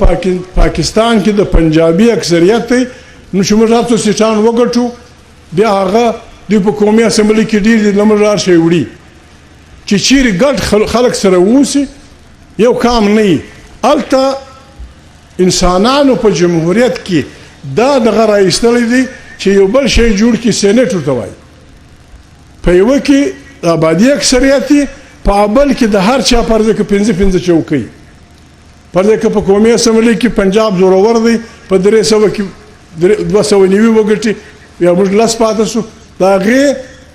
پاکستان کې د پنجابي اکثریت دی. نو چې موږ هر څو سیټان وګټو بیا هغه دوی په قومي اسمبلي کې ډېر دي زموږ هر شی وړي چې چیرې ګډ خلک سره واوسي یو کام نه وي. هلته انسانانو په جمهوریت کې دا دغه راایستلی دی چې یو بل شی جوړ کړي سینټ ورته وایي. په یوه کې د آبادي اکثریت وي په بل کې د هر چا فرض که 5 چوکۍ فرض که په قومي اسمبلي کې پنجاب زورور دی په 300 کې 290 وګټي یا موږ لس پاتې شو. د هغې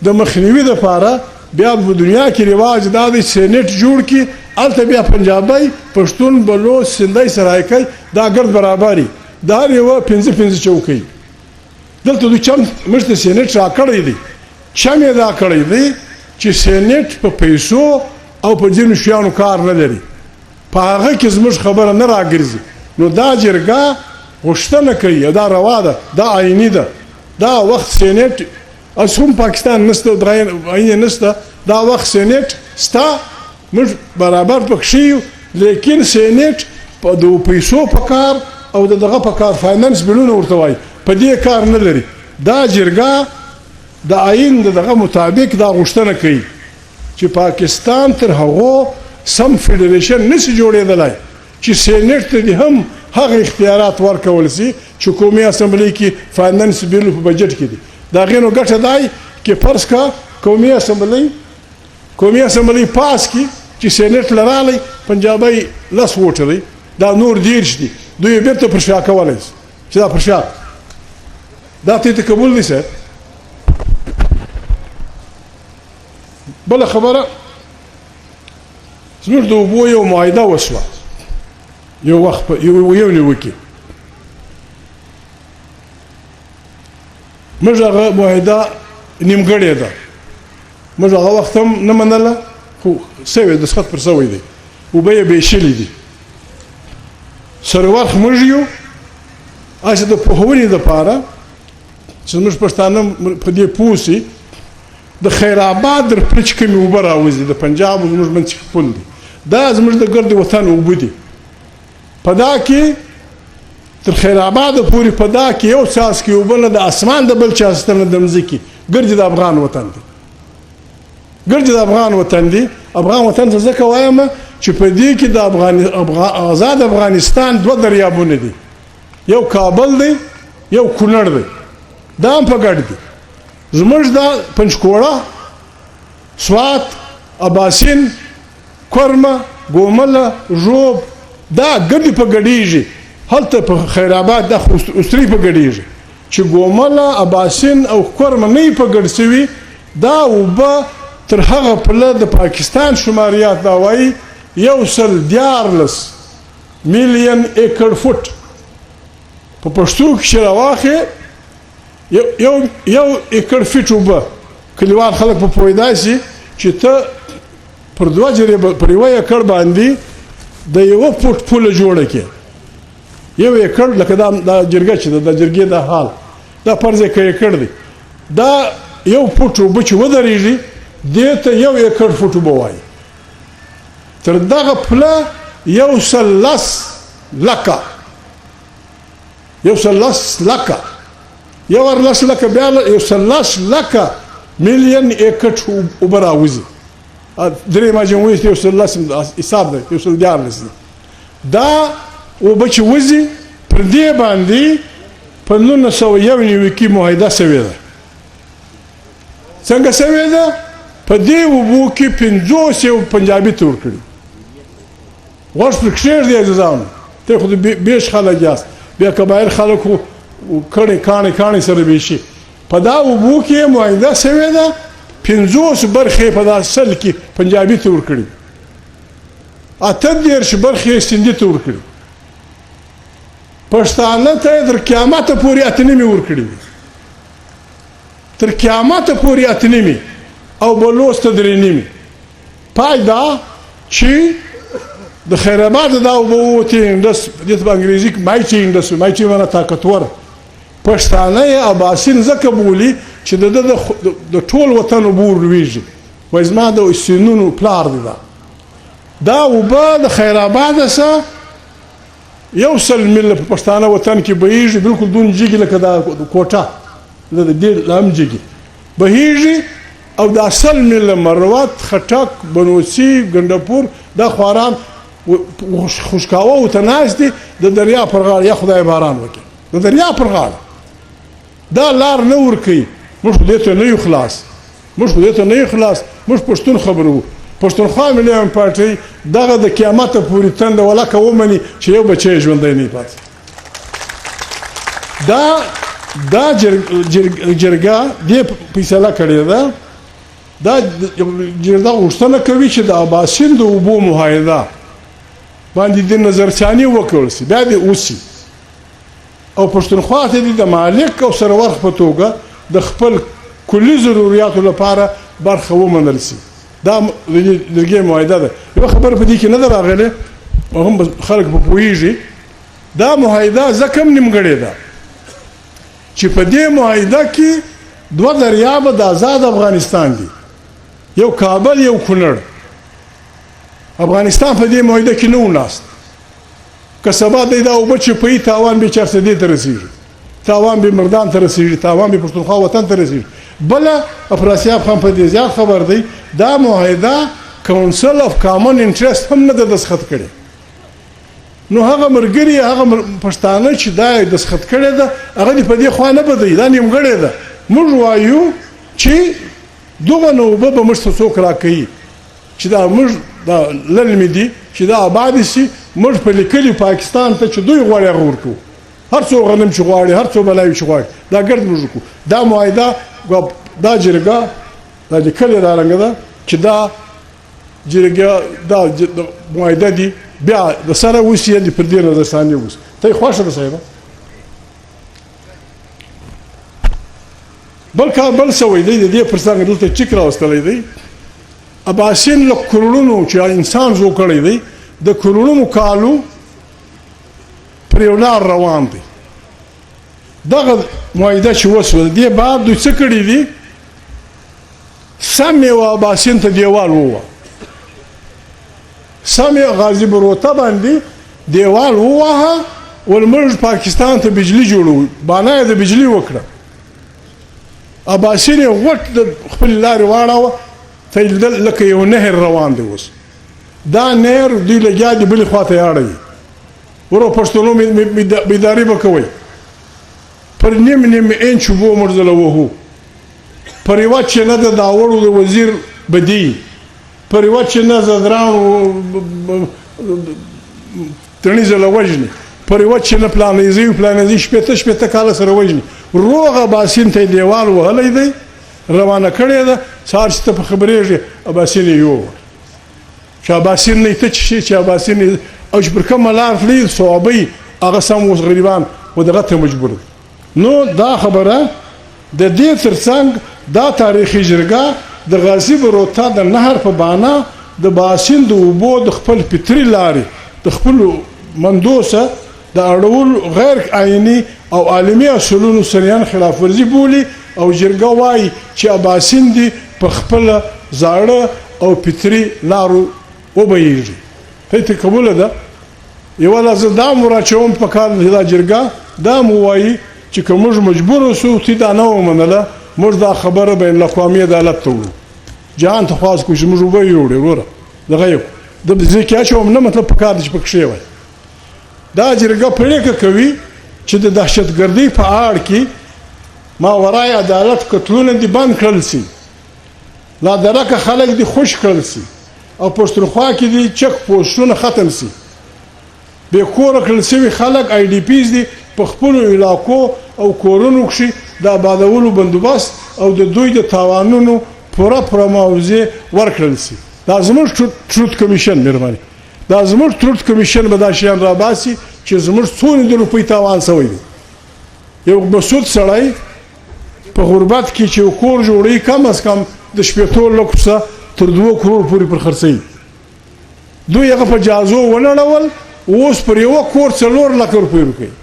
د مخنیوي دپاره بیا په دنیا کې رواج دا دی سینټ جوړ کړي هلته بیا پنجابی پښتون بلوچ سندی سرایکی دا ګرد برابري دا هر یوه پنځه پنځه چوکۍ دلته دوی چم موږ ته سینټ راکړی دی چم یې دا کړی دی چې سینټ په پیسو او په ځینو شیانو کار نه لري په هغه کې زموږ خبره نه راګرځي نو دا جرګه غوښتنه کوي دا روا ده دا آیني ده دا وخت سینټ اوس هم پاکستان نشته آین نشته دا وخت سینټ ستا موږ برابر پکښې یو لیکن سینټ د پیسو په کار او دغه په کار فاینانس بلونه ورته وایي په دې کار نه لري دا جرګه د آئین دغه مطابق دا غوښتنه کوي چې پاکستان تر هغو سم فیډریشن نشي جوړېدلی چې سینټ ته دې هم هغه اختیارات ورکول شي چې قومي اسمبلی کې فاینانس بیل په بجټ کې دي د هغې نو ګټه دی چې فرض کا قومي اسمبلی پاس کړي چې سینټ له راغلی پنجابی لس ووټه دی دا نور دېرش دي دوی یې بېرته پر شا کولی شي چې دا پر شا دا ته قبول دی صاحب بله خبره زموږ د اوبو یو معاهده وشوه یو وخت یو نیوکې موږ هغه معاهده نیمګړې ده موږ هغه وخت هم نه منله خو سوی دسخط پر سوی دی اوبه یې بېشلي دي سرورخ موږ یو هسې د پوهونې دپاره چې زموږ پښتانه په دې پوه سي د خیر آباد در پله چې کومې اوبه راوځي د پنجاب زموږ منځ کې پل دی دا زموږ د ګرد وطن اوبه دي په دا کې تر خیر آباده پورې په دا کې یو څاڅکي اوبه نه د اسمان د بل چا ستر نه د مځکې ګرد د افغان وطن دی ګرد د افغان وطن دی افغان وطن ته ځکه وایم چې په دې کې د آزاد افغانستان دوه دریابونه دي یو کابل دی یو کونړ دی دا هم په ګډ دي زموږ دا پنجکوړه سوات اباسین کرمه ګومله ژوب دا ګډې په ګډېږي هلته په خیر آباد دا استري په ګډېږي چې ګومله اباسین او کرمه نه یې په ګډ سوي دا اوبه تر هغه پله د پاکستان شماریات دا وایي 114 میلیون ایکړ فوټ په پښتو کې چې راواخې یو ایکړ فیټ اوبه کلیوال خلک په پوهېدای شي چې ته پر دوه جریبه پر یوه ایکړ باندې د یوه فوټ پوله جوړه کړې یو ایکړ لکه دا جرګه چې ده د جرګې دا حال دا فرض یې که ایکړ دی دا یو فوټ اوبه چې ودرېږي دې ته یو ایکړ فوټ اوبه وایي تر دغه پله 110 لکه 110 لکه یو 10 لکه بیا 110 لکه میلیون ایکړ اوبه راوځي درې مجموعې ته 110 حساب دی 114 دا اوبه چې وځي پر دې باندې په 1991 کې معاهده سوې ده څنګه سوې ده په دې اوبو کې 500 پنجابي ته ورکړي غوږ پرې کښېږدي عزیزانو ته خو بیش خلک یاست بیا کبایر خلکو کړي کاڼي سره بیشي په دا اوبو کې معاهده سوې ده 50 برخې په دا سل کې پنجابي ته ورکړي 38 برخې سندي ته ورکړي پښتانه ته تر قیامته پورې اتنمي ورکړي تر قیامته پورې اتنمي او بلوچ ته درې نیمې پای دا چې د خیر آباد دا اوبه ووتې انډس دې ته په انګریزي کې مایچي انډس مایچي معنی طاقتور پښتانه یې اباسین ځکه بولي چې د ټول وطن اوبه ورلوېږي وایي زما د سیندونو پلار دی دا اوبه د خیر آباده څه 100 میله په پښتانه وطن کې بهېږي بلکل دون جګي لکه دا کوټه د دې لا هم جګي بهېږي او دا 100 میله مروت خټک بنوسي ګنډپور دا خواران خوشکاوه ورته ناست دي د دریا پر غاړه یا خدای باران وکړي د دریا پر غاړه دا لار نه ورکوي موږ خو دې ته نه یو خلاص موږ پښتون خبرو پښتونخوا ملي پارټۍ دغه د قیامته پورې تنده ولکه ومني چې یو بچی ژوندی نه پاتې دا جرګه دې فیصله کړې ده دا جرګه غوښتنه کوي چې د اباسین د اوبو معاهده باندې د نظرثاني وکړل شي بیا دې وشي او پښتونخوا ته د مالک او سرور په توګه د خپل کلي ضرورتو لپاره برخه ومنل شي دا دغه معاهده ده یو خبر په دې کې نه راغله هم خلک په پوېږي دا معاهده ځکه نیمګړې ده چې په دې معاهده کې دوه دریاب د آزاد افغانستان دي یو کابل یو کونړ افغانستان په دې معاهده کې نه وناست که سبا دا اوبه چې په تاوان به چرته دې ته رسیږي تاوان به مردان ته رسیږي تاوان به پښتونخوا وطن ته رسیږي بل افراسیاب هم په دې زیات خبر دی دا معاهده کونسل اف کامن انټرست هم نه د دسخط کړي نو هغه مرګري هغه پښتانه چې دا دسخط کړي ده هغه په دې خوا نه بدوي دا نیمګړې ده موږ وایو چې دغه نوبه به موږ ته څوک راکوي چې دا موږ دا للمې دي چې دا آباد شي موږ په لیکلي پاکستان ته چې دوی غواړي هغه ورکوو هر څو غنم چې غواړي هر څو بلاوي چې غواړي دا ګرد موږ وکړو دا معاهده دا جرګه دا لیکلې دا رنګه ده چې دا جرګه دا معاهده دي بیا د سره وشي د پر دې نظرثاني وشي ته یې خوښه ده صاحب بل څه وایي دی د دې پر څنګ دلته چیک راوستلی دی اباسین له کروڑونو چې انسان زو کړی دی د کروڑونو کالو پر یو لار روان دی دغه معاهده چې وسوه دې بعد دوی څه کړي دي سم یې اباسین ته دیوال ووه سم یې غازي بروته باندې دیوال ووهه ولموږ پاکستان ته بجلی جوړو بانا یې د بجلی وکړه اباسین یې غوټ د خپل لارې واړوه ته یې لیدل لکه یو نهر روان دی اوس دا نهر دوی لګیا دي بلې خوا ته یې اړوي ورو پښتنو بیداري به کوئ پر نیم نیم انچ اوبو موږ ځله وهو پر یوه چینه د داوړو د وزیر بدي پر یوه چینه زدرانو تڼي ځله وژني پر یوه چینه پلانیزي شپېته کاله سره وژني روغ اباسین ته یې دیوال وهلی دی روانه کړې ده سهار چې ته په خبرېږي اباسین یې یووړ چې اباسین نه یې ته چې چې اباسین او چې پر کومه لار تلي صوابۍ هغه سم اوس غریبان و دغه ته مجبور دي نو دا خبره د دې ترڅنګ دا تاریخي جرګه د غازي بروته د نهر په بانا د باسین د اوبو د خپل فطري لارې د خپل مندوسه د اړول غیر آئیني او عالمي اصولونو سریان خلاف ورزي بولي او جرګه وایي چې اباسین دي په خپل زاړه او فطري لارو وبهیږي ته قبول ده یو لازم دا مراچوم په کار دا جرګه دا مو وایي چې کوم مجبور اوسو چې دا نه ومنله موږ دا خبره بین الاقوامي عدالت ته وړو جهان ته خواست کوو چې موږ وبهیو وروره دغه یو د ځکه چې هم نه مطلب په کار چې پکښې وای دا جرګه پرېکړه کوي چې د دهشتګردۍ په اړه کې ماورای عدالت قتلونه دي بند کړل شي لا درکه خلک دي خوش کړل شي او پښتونخوا کې دي چک پوسټونه ختم شي بې کوره کړل شوي خلک آی ډي پیز دي په خپلو علاقو او کورونو کښې د آبادولو بندوبست او د دوی د تاوانونو پوره معاوضې ورکړل شي دا زموږ ټروت کمیشن مهرباني دا زموږ ټروت کمیشن به دا شیان راباسي چې زموږ څومره د روپۍ تاوان شوی دی یو مسعود سړی په غربت کې چې یو کور جوړوي کم از کم د 80 لکو څخه تر 2 کروڑ پورې پر خرڅوي دوی هغه په جازو ولړول اوس پر یو کور 4 لک روپۍ ورکوي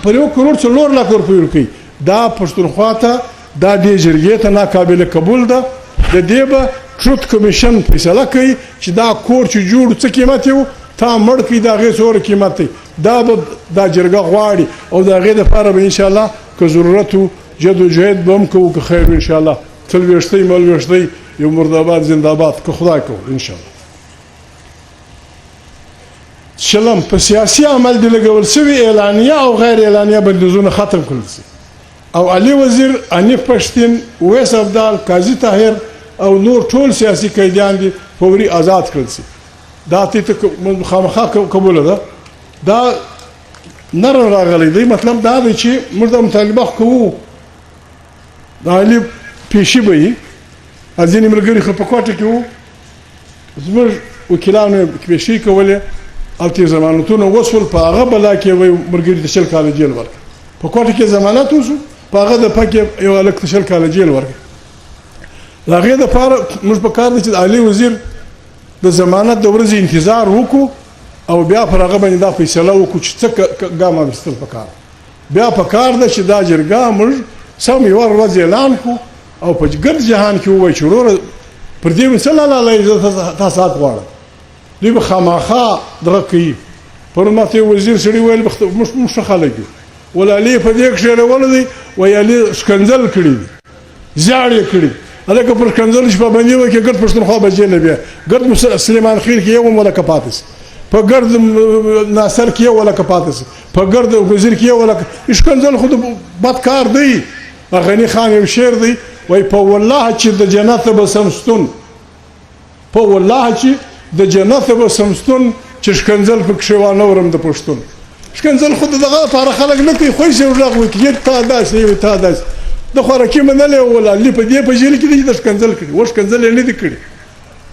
پر یو کروڑ 4 لک روپۍ ورکوي دا پښتونخوا ته دا دې جرګې ته ناقابل قبول ده د دې به ټروت کمیشن فیصله کوي چې دا کور چې جوړ څه قیمت یو تا مړ کړي د هغې څومره قیمت دی دا به دا جرګه غواړي او د هغې دپاره به انشاءالله که ضرورت و جد و جهد به هم کوو که خیر انشاءالله څلوېښتۍ ملوېښتۍ یو مردآباد زنده‌باد که خدای کوو انشاءالله شلم په سیاسي عمل دې لګول شوي اعلانیه او غیر اعلانیه بندیزونه ختم کړل شي او علي وزیر حنیف پښتین اویس ابدال قاضي طاهر او نور ټول سیاسي قیدیان دي فوري آزاد کړل شي دا ته خامخا قبول ده دا نرم راغلی دی مطلب دا دی چې موږ د مطالبه کوو د علي پیشي به وي ځینې ملګري خو په کوټه کې وو زموږ وکیلانو پیشي کولې هلته یې ضمانتونه وسول په هغه بلا کې وایي ملګري ته 10 کاله جیل ورکړه په کوټه کې ضمانت وشو په هغه دپه کې یو هلک ته 10 کاله جیل ورکړه د هغې دپاره موږ په کار دی چې د عالي وزیر د ضمانت د ورځې انتظار وکړو او بیا پر هغه باندې دا فیصله وکړو چې څه ګام اخیستل پکار بیا پکار ده چې دا جرګه موږ سم یوه ورځ اعلان کړو او په ګرد جهان کې ووایو چې وروره پر دې مې څه لاله زه تا سات غواړم دوی به خامخا دغه کوي پرون ماته وزیر سړي ویل موږ ښه خلک یو ول علي په دې کښې اړولی دی وایي علي ښکنځل کړي دي زیاړ یې کړي هلکه پر ښکنځلو چې پابندي وکړي ګرد پښتونخوا به جیل بیا ګرد سلیمان خیل کې یو هم ولکه پاتې سي په ګرد ناصر کې یو ولکه پاتې سي په ګرد وزیر کې یو ولکه ښکنځل خو د بد کار دی غني خان یو شعر دی وایي په والله چې د جنت به سمستون په والله چې د جنت به سمستون چې ښکنځل پکښې وانه ورم د پښتون ښکنځل خو د دغه لپاره خلک نه کوي خوښ یې غږ وکړي تا داسې وي تا داسې د خوراکي منلې ولا علي په دې په جیل کې دی د ښکنځل کړي و ښکنځل یې نه دي کړي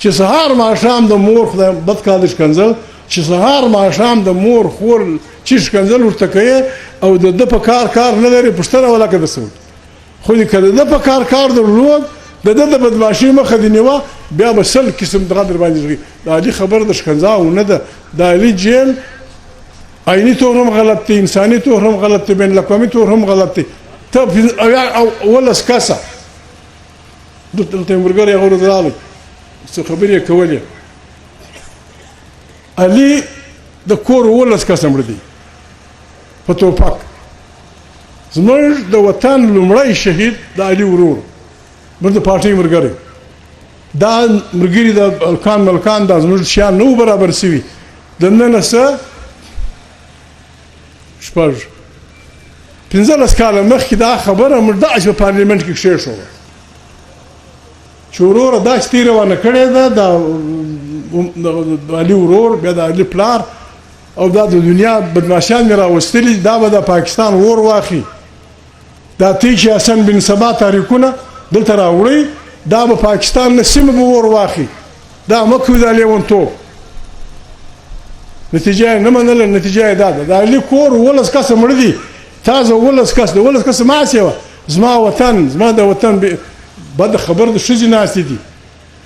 چې سهار ماښام د مور خدای بد کار دی ښکنځل چې سهار ماښام د مور خور چې ښکنځل ورته کوي او د ده په کار نه لري پوښتنه ولکه د څه خو دې که د ده په کار درلود د ده د بدماشي مخه دې نیوه بیا به 100 قسم دغه در باندې ژغي د علي خبره د ښکنځاو نه ده د علي جیل عیني طور هم غلط دی انساني طور هم غلط دی بین الاقوامي طور هم غلط دی ته 11 کسه دلته یو ملګری هغه ورځ راغلی څه خبرې یې کولې علي د کور 11 کسه مړه دی په توپک زموږ د وطن لومړی شهید د علي ورور موږ د پارټۍ ملګری دا ملګري د الکان ملکان دا زموږ شیان نه برابر سوي د نن څه 15 کاله مخکې دا خبره موږ داسې په پارلیمنټ کې کښېښوه چې وروره داسې تېره ونه کړې ده د علي ورور بیا د علي پلار او دا د دنیا بدماشیان مې راوستلي دا به د پاکستان اور واخلي دا تیچ حسن بن سبا تاریخونه دلته راوړئ دا به پاکستان نه سیمه به اور واخلي دا مه کوي دا لیونتوب نتیجه یې نه منله نتیجه یې دا ده د علي کور 11 کسه مړه دي تازه 11 کس د 11 کسه ماسې وه زما وطن زما د وطن بد خبر د ښځې ناستې دي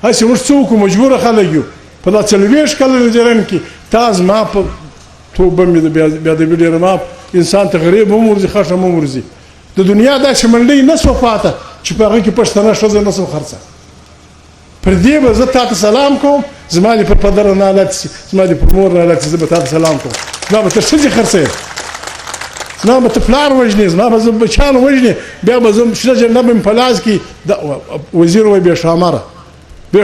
هسې موږ څه وکړو مجبوره خلک یو په دا 40 کلن جرن کې تا زما په توبه مې د بیادبي ډېره ما انسان ته غریب هم ورځي خښ هم ورځي د دنیا داسې منډۍ نه شوه پاته چې په هغه کې پښتنه ښځه نه شم خرڅه پر دې به زه تا ته سلام کوم زما دې پر پدره نالت شي زما دې پر مور نالت شي زه به تا ته سلام کوم زما به ته ښځې خرڅوې زما به ته پلار وژنې زما به زه بچیان وژنې بیا به زه شنه جنډه به مې په لاس کې وزیر وایي بې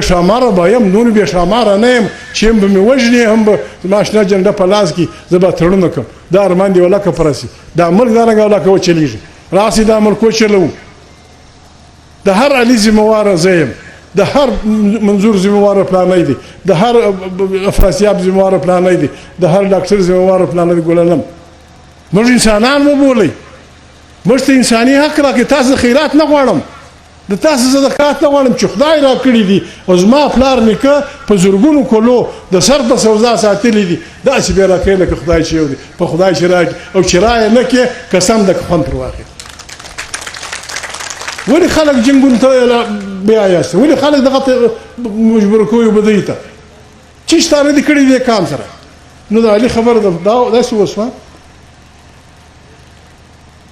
شاماره به یم نور بې شاماره نه یم چې هم به مې وژنې هم به زما شنه جنډه په لاس کې زه به تړونه کړم دا ارمان دې ولکه په رسي دا ملک دارنګه ولکه وچلېږي راسي دا ملک وچلوو د هر علي ذمهواره زه یم د هر منظور ذمهواره پلانی دی د هر افراسیاب ذمهواره پلانی دی د هر ډاکټر ذمهواره پلانی دی ګلالم موږ انسانان وبولئ موږ ته انساني حق راکړئ تاسو خیرات نه غواړم د تاسو صدقات نه غواړم چې خدای راکړي دي او زما پلار نیکه په زرګونو کلو د سر په سودا ساتلي دي داسې بیا راکړئ لکه خدای چې یو دی په خدای چې راکړي او چې رایه نه کړې قسم ده که خوند پر واخلي ولې خلک جنګونو ته بیا یاست ولې خلک دغه ته مجبور کوي بدۍ ته چې شته نه دي کړي دې کام سره نو د علي خبره ده داسې وسوه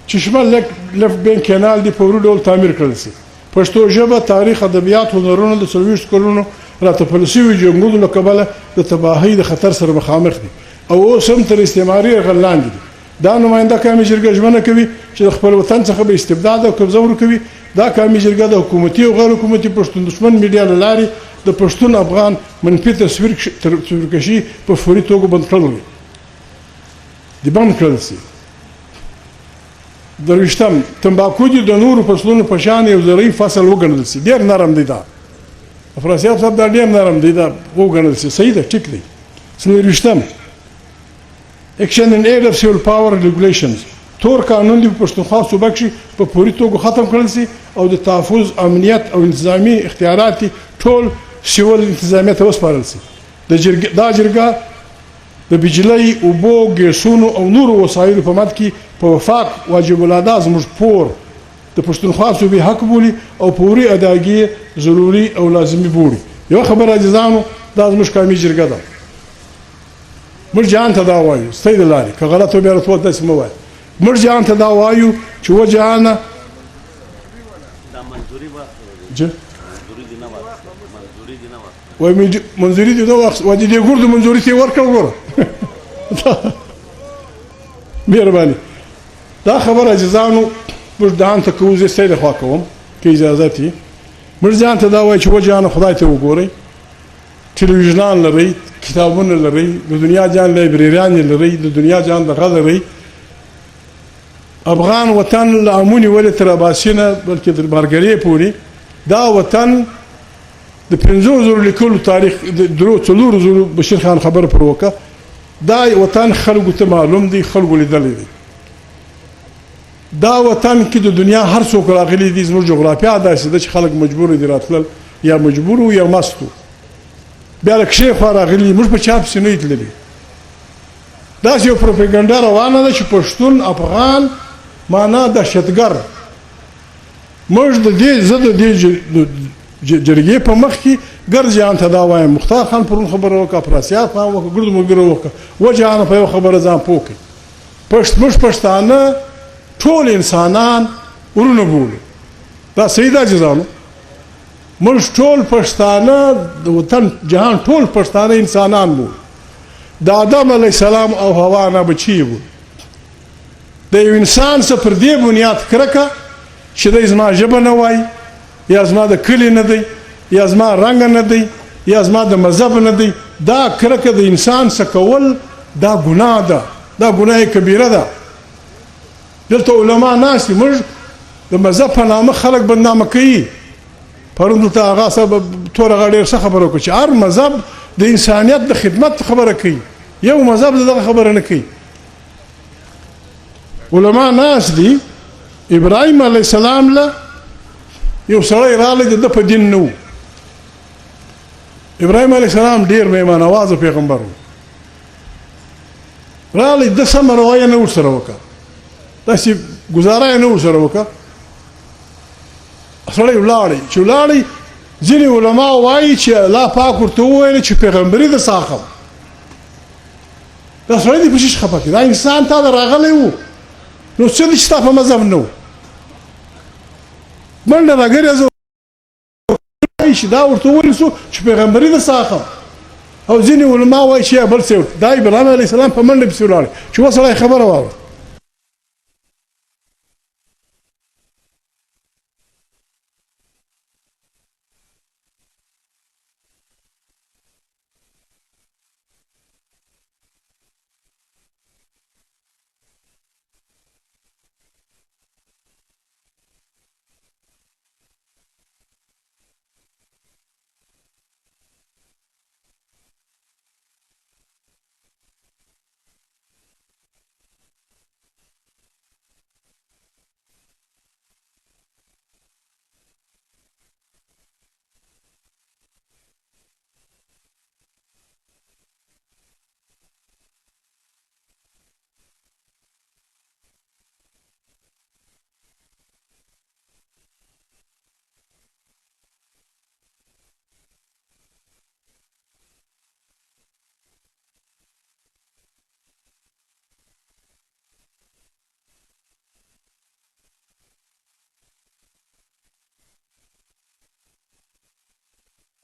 چې شمال لفټ بین کینال دی په ورو ډول تعمیر کړل شي پښتو ژبه تاریخ ادبیات هنرونه د 40 کلونو راتپل شوي جنګونو له کبله د تباهۍ د خطر سره مخامخ دي او اوس هم تر استعماري یرغل لاندې دي دا نماینده قومي جرګه ژمنه کوي چې د خپل وطن څخه به استبداد او قبضه ورکوي دا قومي جرګه د حکومتي او غیر حکومتي پښتون دشمن میډیا له لارې د پښتون افغان منفي تصویرکشي په فوري توګه بند کړل دي بند کړل شي درویشتم تنباکو دي د نورو فصلونو په شان یو زرعي فصل وګڼل شي ډېر نرم دی دا افراسیاب صاحب دا ډېر نرم دی دا وګڼل شي صحیح ده ټیک دی څلورویشتم Action in aid of civil power regulations تور قانون دی په پښتونخوا صوبه کې په پوری توګه ختم کړل شي او د تحفظ امنیت او انتظامی اختیارات ټول سیول انتظامیه ته وسپارل شي دا جرګه د بجلی اوبو ګیسونو او نورو وسایلو په مد کې په وفاق واجب الادا زموږ پور د پښتونخوا صوبې حق بولي او پوري اداګي ضروري او لازمي بولي یو خبره عزیزانو دا زموږ قومي جرګه ده موږ جهان ته دا وایو ستې د لارې که غلط وبیا راته داسې مه وایه موږ جهان ته دا وایو چې و جهانه وای منظوري دې نه واخیست وای دې ګردو منظوري ته یې ورکړه وګوره مهرباني دا خبره عزیزانو موږ جهان ته کوو زه ستې لخوا کوم که اجازت یې موږ جهان ته دا وایو چې و جهانه خدای ته وګورئ تلویزیونان لرئ کتابونه لرئ د دنیا جهان لایبرریان لرئ د دنیا جهان دغه لرئ افغان وطن له امونې ولې تر اباسینه بلکې د مارګرې پورې دا وطن د 500 لیکلو تاریخ د 400 بشیر خان خبره پر وکړه دا وطن خلکو ته معلوم دی خلکو لیدلی دی دا وطن کې د دنیا هر څوک راغلي دي زموږ جغرافیا داسې ده چې خلک مجبور دي راتلل یا مجبور یا مست بیا لکه شیخ راغلي موږ په چا پسې نه یو تللي داسې یو پروپاګاندا روانه ده چې پښتون افغان معنا دهشتګر موږ د دې زه د دې جرګې په مخ کې ګرځیان ته دا وایم مختار خان پرون خبره وکړه پراسیات خان وکړه ګردو ملګرو وکړه وجهانه په یو خبره ځان پوه کړي موږ پښتانه ټول انسانان ورونه بولو دا صحیح ده عزیزانو موږ ټول پښتانه د وطن جهان ټول پښتانه انسانان بولو د آدم علیه السلام او حوا نه بچي بولو د یو انسان څخه پر دې بنیاد کرکه چې دی زما ژبه نه وایي یا زما د کلي نه دی یا زما رنګ نه دی یا زما د مذهب نه دی دا کرکه د انسان څخه کول دا ګناه ده دا ګناه کبیره ده دلته علما ناست دي موږ د مذهب په نامه خلک بدنامه کوي پرون دلته هغه صاحب تور هغه ډېر ښه خبره وکړه چې هر مذهب د انسانیت د خدمت خبره کوي یو مذهب دغه خبره نه کوي علما ناست دي ابراهیم علیه السلام له یو سړی راغلی د ده په دین نه و ابراهیم علیه السلام ډېر مهمان نوازه پیغمبر و راغلی ده سمه رویه نه ورسره وکړه داسې ګزاره یې نه ورسره وکړه سړی ولاړی چې ولاړی ځینې علما وایي چې الله پاک ورته وویل چې پیغمبري د ساخم دا سړی دې په شي خفه کړي دا انسان تا ته راغلی و نو څه دي چې ستا په مذهب نه و منډه راګرځو چې دا ورته وویل شو چې پیغمبري د ساخم او ځینې علما وایي چې بل څه دا ابراهیم علیه السلام په منډه پسې ولاړی چې اوس سړی خبره واوره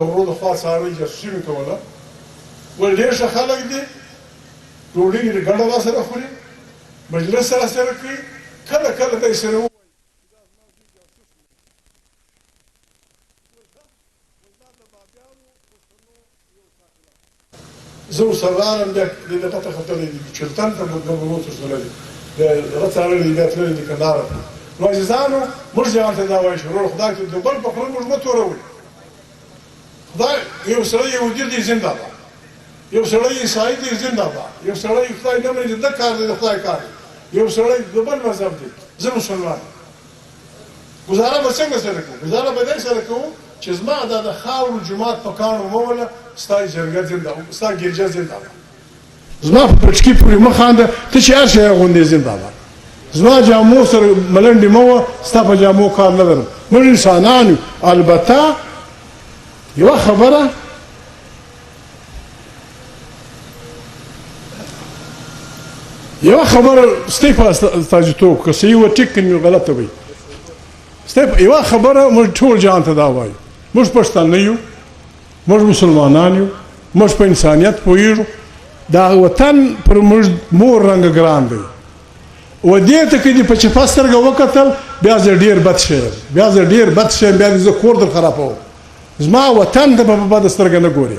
ورو د خوا څاروي جاسوسي مې کوله ول ډېر ښه خلک دي ډوډۍ یې ګډه راسره خوري مجلس سره سره کوي کله کله دی سره ووایي زه ورسره راغلم بیا دغه ته ختلی دي چلتن ته ګرمولو ته تللی دي هغه تړلی دي بیا تللی دي کندهار نو عزیزانو موږ جهان ته دا وایو چې ورور خدای ته د بل په خوله موږ مه توروئ خدای یو سړی یهودي دی زنده باد یو سړی عیسائی دی زنده باد یو سړی خدای نه مني د کار دی د خدای کار دی یو سړی د بل مذهب دی زه مسلمان گزاره به څنګه سره کوو گزاره به دې سره کوو چې زما دا د خاورو جومات په کاڼو مه وله ستا جرګه زنده ستا ګرجه زنده باد زما په پټکي پورې مه خانده ته چې هر شی اغوندې زنده باد زما جامو سره ملنډې مه وه ستا په جامو کار نه لرم موږ انسانان یو البته یوه خبره یوه خبره ستی په استازیتوب که صحیح وه ټیک کړي غلطه وي یوه خبره موږ ټول جهان ته دا وایو موږ پښتانه یو موږ مسلمانان یو موږ په انسانیت پوهېږو دا وطن پر موږ مور رنګه ګران دی و دې ته که دې په چپه سترګه وکتل بیا زه ډېر بد شی یم بیا زه ډېر بد شی یم بیا دې زه کور در خرابوم زما وطن ته به په بده سترګه نه ګورې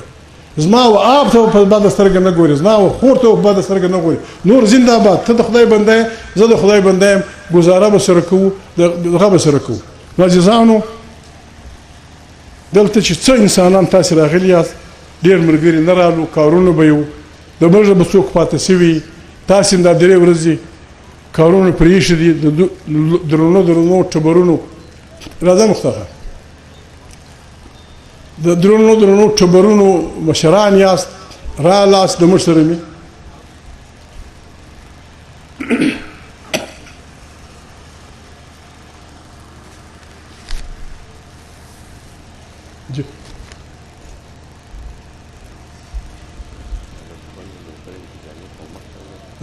زما و آب ته په بده سترګه نه ګورې زما و خور ته په بده سترګه نه ګورې نور زنده باد ته د خدای بنده یې زه د خدای بنده یم ګزاره به سره کوو دغه به سره کوو عزیزانو دلته چې څه انسانان تاسې راغلي یاست ډېر ملګري نه رالو کارونه به یو د موږه به څوک پاتې سوي تاسې هم دا درې ورځې کارونه پرې ایښي دي د درنو ټبرونو راځه مختخه د درنو ټبرونو مشران یاست رالاست د موږ سره مې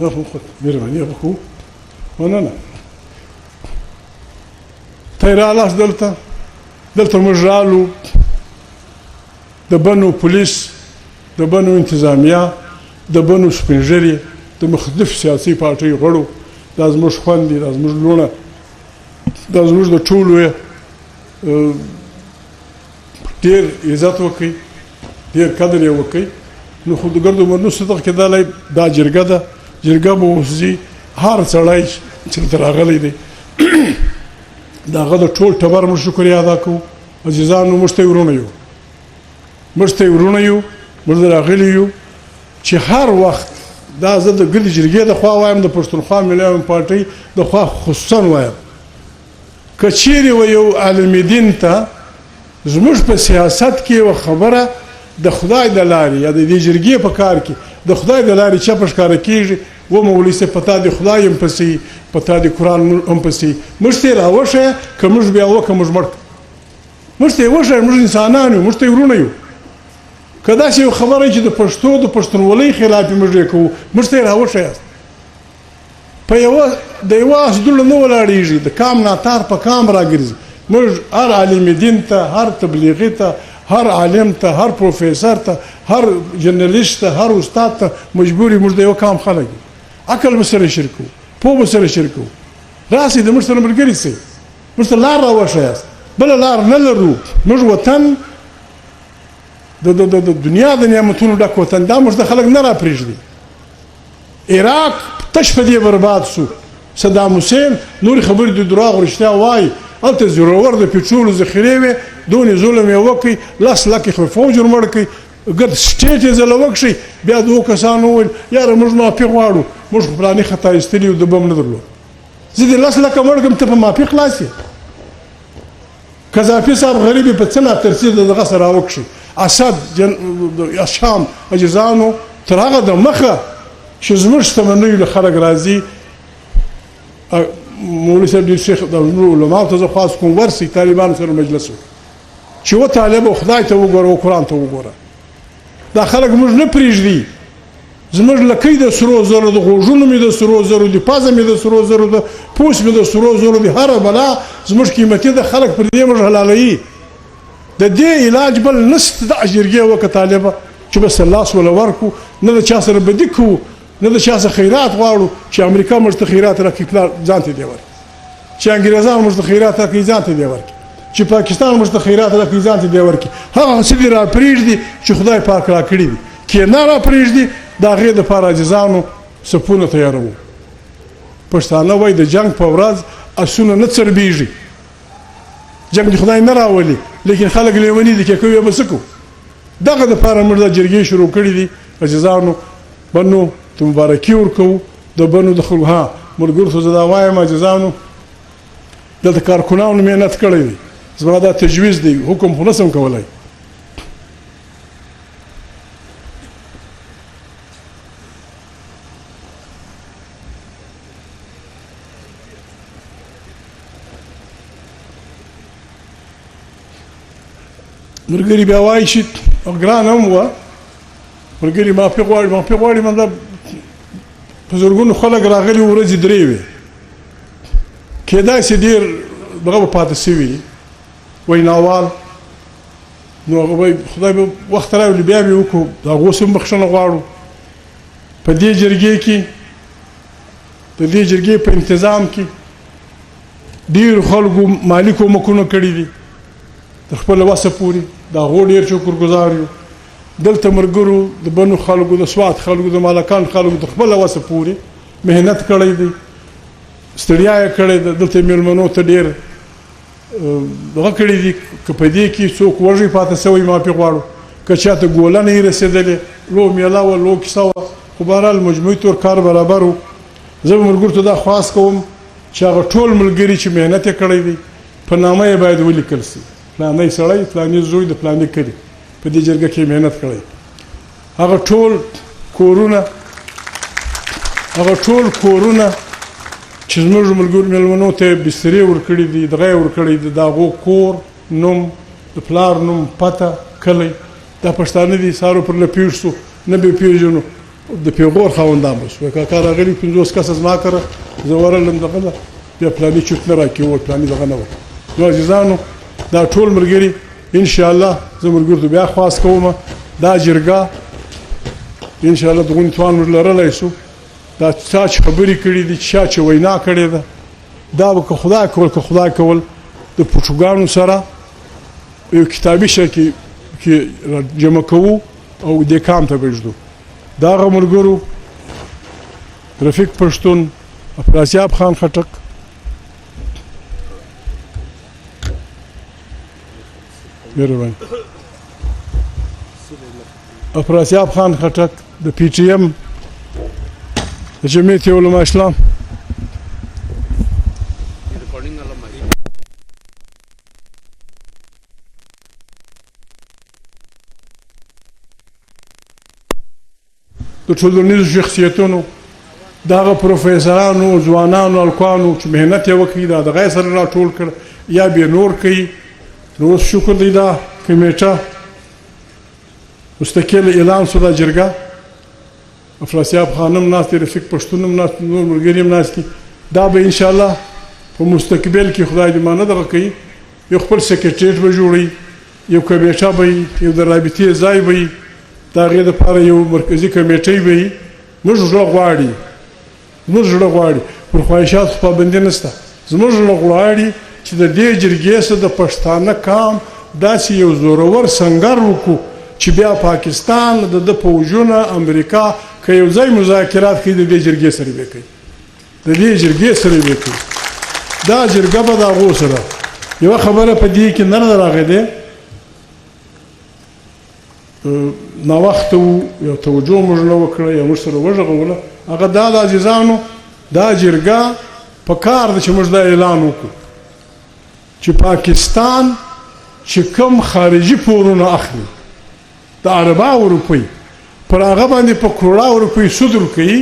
مهرباني وکړو مننه ته رالاست دلته موږ رالو د بنو پولیس د بنو انتظامیه د بنو سپین ږیري د مختلف سیاسي پارټیو غړو دا زموږ خویندې دا زموږ لوڼه دا زموږ د ټولو ډېر عزت وکړئ ډېر قدر یې وکړئ نو خو د ګردو مرنو صدق کې دا جرګه ده جرګه به اوس ځي هر سړی چې دلته راغلی دی د هغه د ټول ټبر موږ شکریه ادا کوو عزیزانو موږ ته یې ورونه یو موږ راغلي یو چې هر وخت دا زه د ګلې جرګې د خوا وایم د پښتونخوا ملي پارټۍ د خوا خصوصا وایم که چیرې و یو عالم دین ته زموږ په سیاست کې یوه خبره د خدای د لارې یا د دې جرګې په کار کې د خدای د لارې چپه ښکاره کېږي و مولوي صاحب په تا د خدای هم پسې په تا د قرآن هم پسې موږ ته یې راوښیه که موږ بیا وکړه موږ مړ موږ ته یې وښیه موږ انسانان یو موږ ته یې ورونه یو که داسې یو خبره چې د پښتو د پښتونولۍ خلاف یې موږ یې کوو موږ ته یې راوښیاست په د یوه اسدوله نه ولاړېږي د کام ناتار په کام راګرځي موږ هر عالم دین ته هر تبلیغي ته هر عالم ته هر پروفیسر ته هر جرنالیست ته هر استاد ته مجبور موږ د یو کام خلک یو عقل به سره شریکو پوه به سره شریکو راسئ د موږ سره ملګري سئ موږ ته لار راوښیاست بله لار نه لرو موږ وطن د دنیا د نعمتونو ډک وطن دا موږ ته خلک نه راپرېږدي عراق تش په دې برباد سو صدام حسین نورې خبرې د دروغو رښتیا وایي هلته زورور د پټرولو ذخیرې وې دونې ظلم یې وکړئ لس لکې خو فوج ور مړ کړئ ګرد سټیټ یې ځله وکړئ بیا دوو کسانو وویل یاره موږ معافي غواړو موږ خو فلاني خطا ایستلي یو د بم نه درلود زه دې لس لکه مړ کړم ته په معافي خلاص یې قذافي صاحب غریب یې په څه ناترسي دغه سره راوکړئ اسد شام عجزانو تر هغه د مخه چې زموږ شتمنیو له خلک راځي مولوي صاحب ډېر شیخ د علماو ته زه خواست کوم ورسئ طالبانو سره مجلس وکړو چې و طالبه خدای ته وګوره و قرآن ته وګوره دا خلک موږ نه پرېږدي زموږ لکۍ د سرو زرو د غوږونو مې د سرو زرو د پزه مې د سرو زرو د پوست مې د سرو زرو د هره بلا زموږ قیمتي د خلک پر دې موږ حلالوي د دې علاج بل نشته د جرګې وکړه طالبه چې بس لاس وله ورکړو نه د چا سره بدي کوو نه د چا څه خیرات غواړو چې امریکا موږ ته خیرات راکړي پلار ځان ته دې ورکړي چې انګریزان موږ ته خیرات راکړي ځان ته دې ورکړي چې پاکستان موږ ته خیرات راکړي ځان ته دې ورکړي هغه څه دې راپرېږدي چې خدای پاک راکړي دي که نه راپرېږدي د هغې دپاره عاجزانو صفونه تیاروو پښتانه وایي د جنګ په ورځ اسونه نه څربېږي جنګ د خدای نه راولي لیکن خلک لیوني دي که کوي به څه کوو دغه دپاره موږ دا جرګې شروع کړي دي عاجزانو بنو ته مبارکي ورکوو د بنو د خلکو ملګرو ته زه دا وایم عزیزانو دلته کارکونانو محنت کړی دی زما دا تجویز دی حکم خو نسم کولی ملګري بیا وایي چې ګران هم وه ملګري معافي غواړي مطلب په زرګونو خلک راغلي ورځې درې وې کېدای شي ډېر دغه به پاتې شوي ویناوال نو هغه به خدای به وخت راولي بیا به وکړو د هغو هم بخښنه غواړو په دې جرګې کې د دې جرګې په انتظام کې ډېرو خلکو مالي کومکونه کړي دي تر خپله وسه پورې د هغو ډېر شکرګزار یو دلته ملګرو د بنو خلکو د سوات خلکو د مالکان خلکو د خپله وسه پورې محنت کړی دی ستړیا یې کړې ده دلته مېلمنو ته ډېر دغه کړي دي که په دې کې څوک وږی پاتې شوی معافي غواړو که چا ته ګوله نه یې رسېدلې لو میله وه لو کیسه وه خو بهرحال مجموعي طور کار برابر و زه به ملګرو ته دا خواست کوم چې هغه ټول ملګري چې محنت یې کړی دی په نامه یې باید ولیکل شي فلانی سړی فلانی زوی د فلانی کلي په دې جرګه کې محنت کړی هغه ټول کورونه چې زموږ ملګرو مېلمنو ته بسترې ورکړي دي دغه یې ورکړی دي د هغو کور نوم د پلار نوم پته کلی دا پښتانه دي سارو پر له پېښ شو نه به پېژنو د پېغور خاوندان به شو کاکا راغلي 50 کسه زما کره زه ورغلم دغه ده بیا پلاني چوټ نه راکړي پلاني دغه نه وه نو عزیزانو دا ټول ملګري انشاءالله زه ملګرو ته بیا خواست کوم دا جرګه انشاءالله دغونې توان موږ لرلی شو دا چا چې خبرې کړي دي چا چې وینا کړې ده دا به که خدای کول د پوټوګانو سره یو کتابي شکل کې جمع کوو او دې کام ته به ږدو د هغه ملګرو رفیق پښتون افراسیاب خان خټک مهرباني افراسیاب خان خټک د پی ټی ایم د جمعیت علماء اسلام د ټولنیزو شخصیتونو دغه پروفیسرانو ځوانانو هلکانو چې محنت یې وکړي دا دغه یې سره راټول کړ یا بې نور کوي نو اوس شکر دی دا کمیټه مستقل اعلان شو دا جرګه افراسیاب خان هم ناست دی رفیق پښتون هم ناست دی نور ملګري هم ناست دي دا به انشاءالله په مستقبل کې خدای دې ما نه دغه کوي یو خپل سکرټریټ به جوړوي یو کمیټه به وي یو د رابطې ځای به وي د هغې دپاره یو مرکزي کمیټۍ به وي موږ زړه غواړي پر خواهشاتو پابندي نشته زموږ زړه غواړي چې د دې جرګې سره د پښتانه قام داسې یو زورور سنګر وکړو چې بیا پاکستان د فوجونه امریکا که یو ځای مذاکرات کوي د دې جرګې سره به کوي دا جرګه به د هغو سره یوه خبره په دې کې نه راغلې ناوخته وو یو توجه موږ نه وکړه یا موږ سره وغږوله هغه دا د عزیزانو دا جرګه په کار ده چې موږ دا اعلان وکړو چې پاکستان چې کوم خارجي پورونه اخلي د عرباو روپۍ پر هغه باندې په کروړاو روپۍ سود ورکوي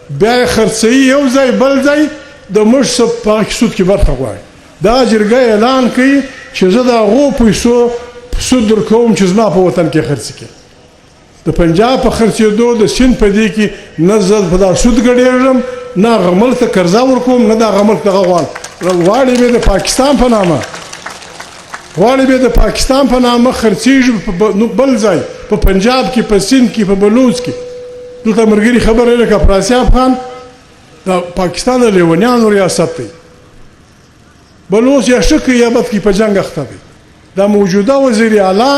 بیا یې خرڅوي یو ځای بل ځای د موږ څه په هغه سود کې برخه غواړي دا جرګه اعلان کوي چې زه د هغو پیسو سود درکوم چې زما په وطن کې خرڅ کړي د پنجاب په خرڅېدو د سیند په دې کې نه زه په دا سود ګډېږم نه هغه ملک ته قرضه ورکوم نه د هغه ملک دغه غواړي به د پاکستان په نامه خرڅېږي بل ځای په پنجاب کې په سیند کې په بلوچ کې دلته ملګري خبره لکه افراسیاب خان د پاکستان د لیونیانو ریاست دی بلوچ یا ښه کوي یا بد کوي په جنګ اخته دی دا موجوده وزیر اعلی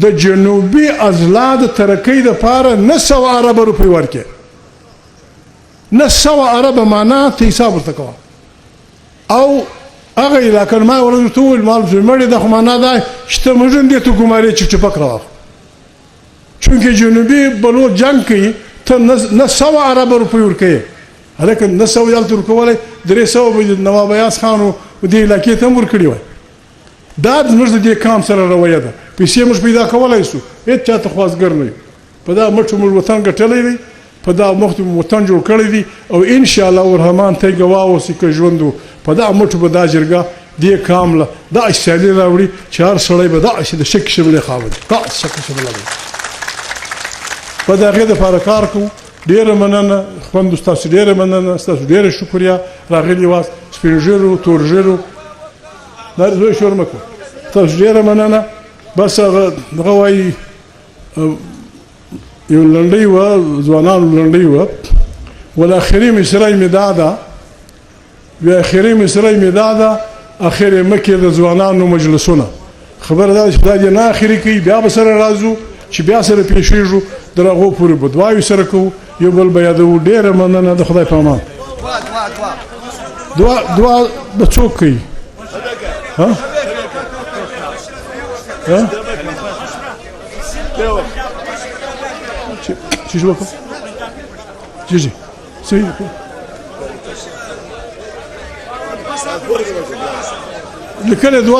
د جنوبي اضلاع د ترقۍ دپاره 900 اربه روپۍ ورکړي 900 اربه معنا ته حساب ورته کوه او هغه علاقه ما ورته وویل مال مړې ده خو معنا دا شتمنژن دې ته ګمارې چې ټپک راواخ چونکې جنوبي بلوچ جنګ کوي ته 900 اربه روپۍ ورکوي هلکه 900 یې هلته ورکولی 300 به نواب ایاز خان دې علاقې ته هم ورکړي وای. دا زموږ د دې کام سره رویه ده. پیسې موږ پیدا کولی شو، هېڅ چا ته خواستګر نه یو. په دا مټو موږ وطن ګټلی دی، په دا مخ وطن جوړ کړی دی او انشاءالله ورحمان ته یې ګواه اوسئ که ژوند و په دا مټو به دا جرګه دې کام له داسې سیالي راوړي چې هر سړی به داسې د شکې شبلې خاوند داسې شکې شبله به په د هغې دپاره کار کوو. ډېره مننه خوند ستاسو، ډېره مننه ستاسو، ډېره شکریا راغلي واست سپین ږیرو تور ږیرو زوی شور مه کوه تاسو ډېره مننه. بس هغه وایي یو لنډۍ وه ځوانانو لنډۍ وه والآخري مصرۍ مې دا ده بیا آخري مصرۍ مې دا ده اخر یې مه کې د ځوانانو مجلسونه. خبره دا ده چې خدای دې نه اخري کوي، بیا به سره راځو چې بیا سره پېښېږو تر هغو پورې به دعاوې سره کوو، یو بل به یادوو. ډېره مننه د خدای په امان. دعا به څوک کوي؟ چی وکړو؟ جی صحیح لیکلې دعا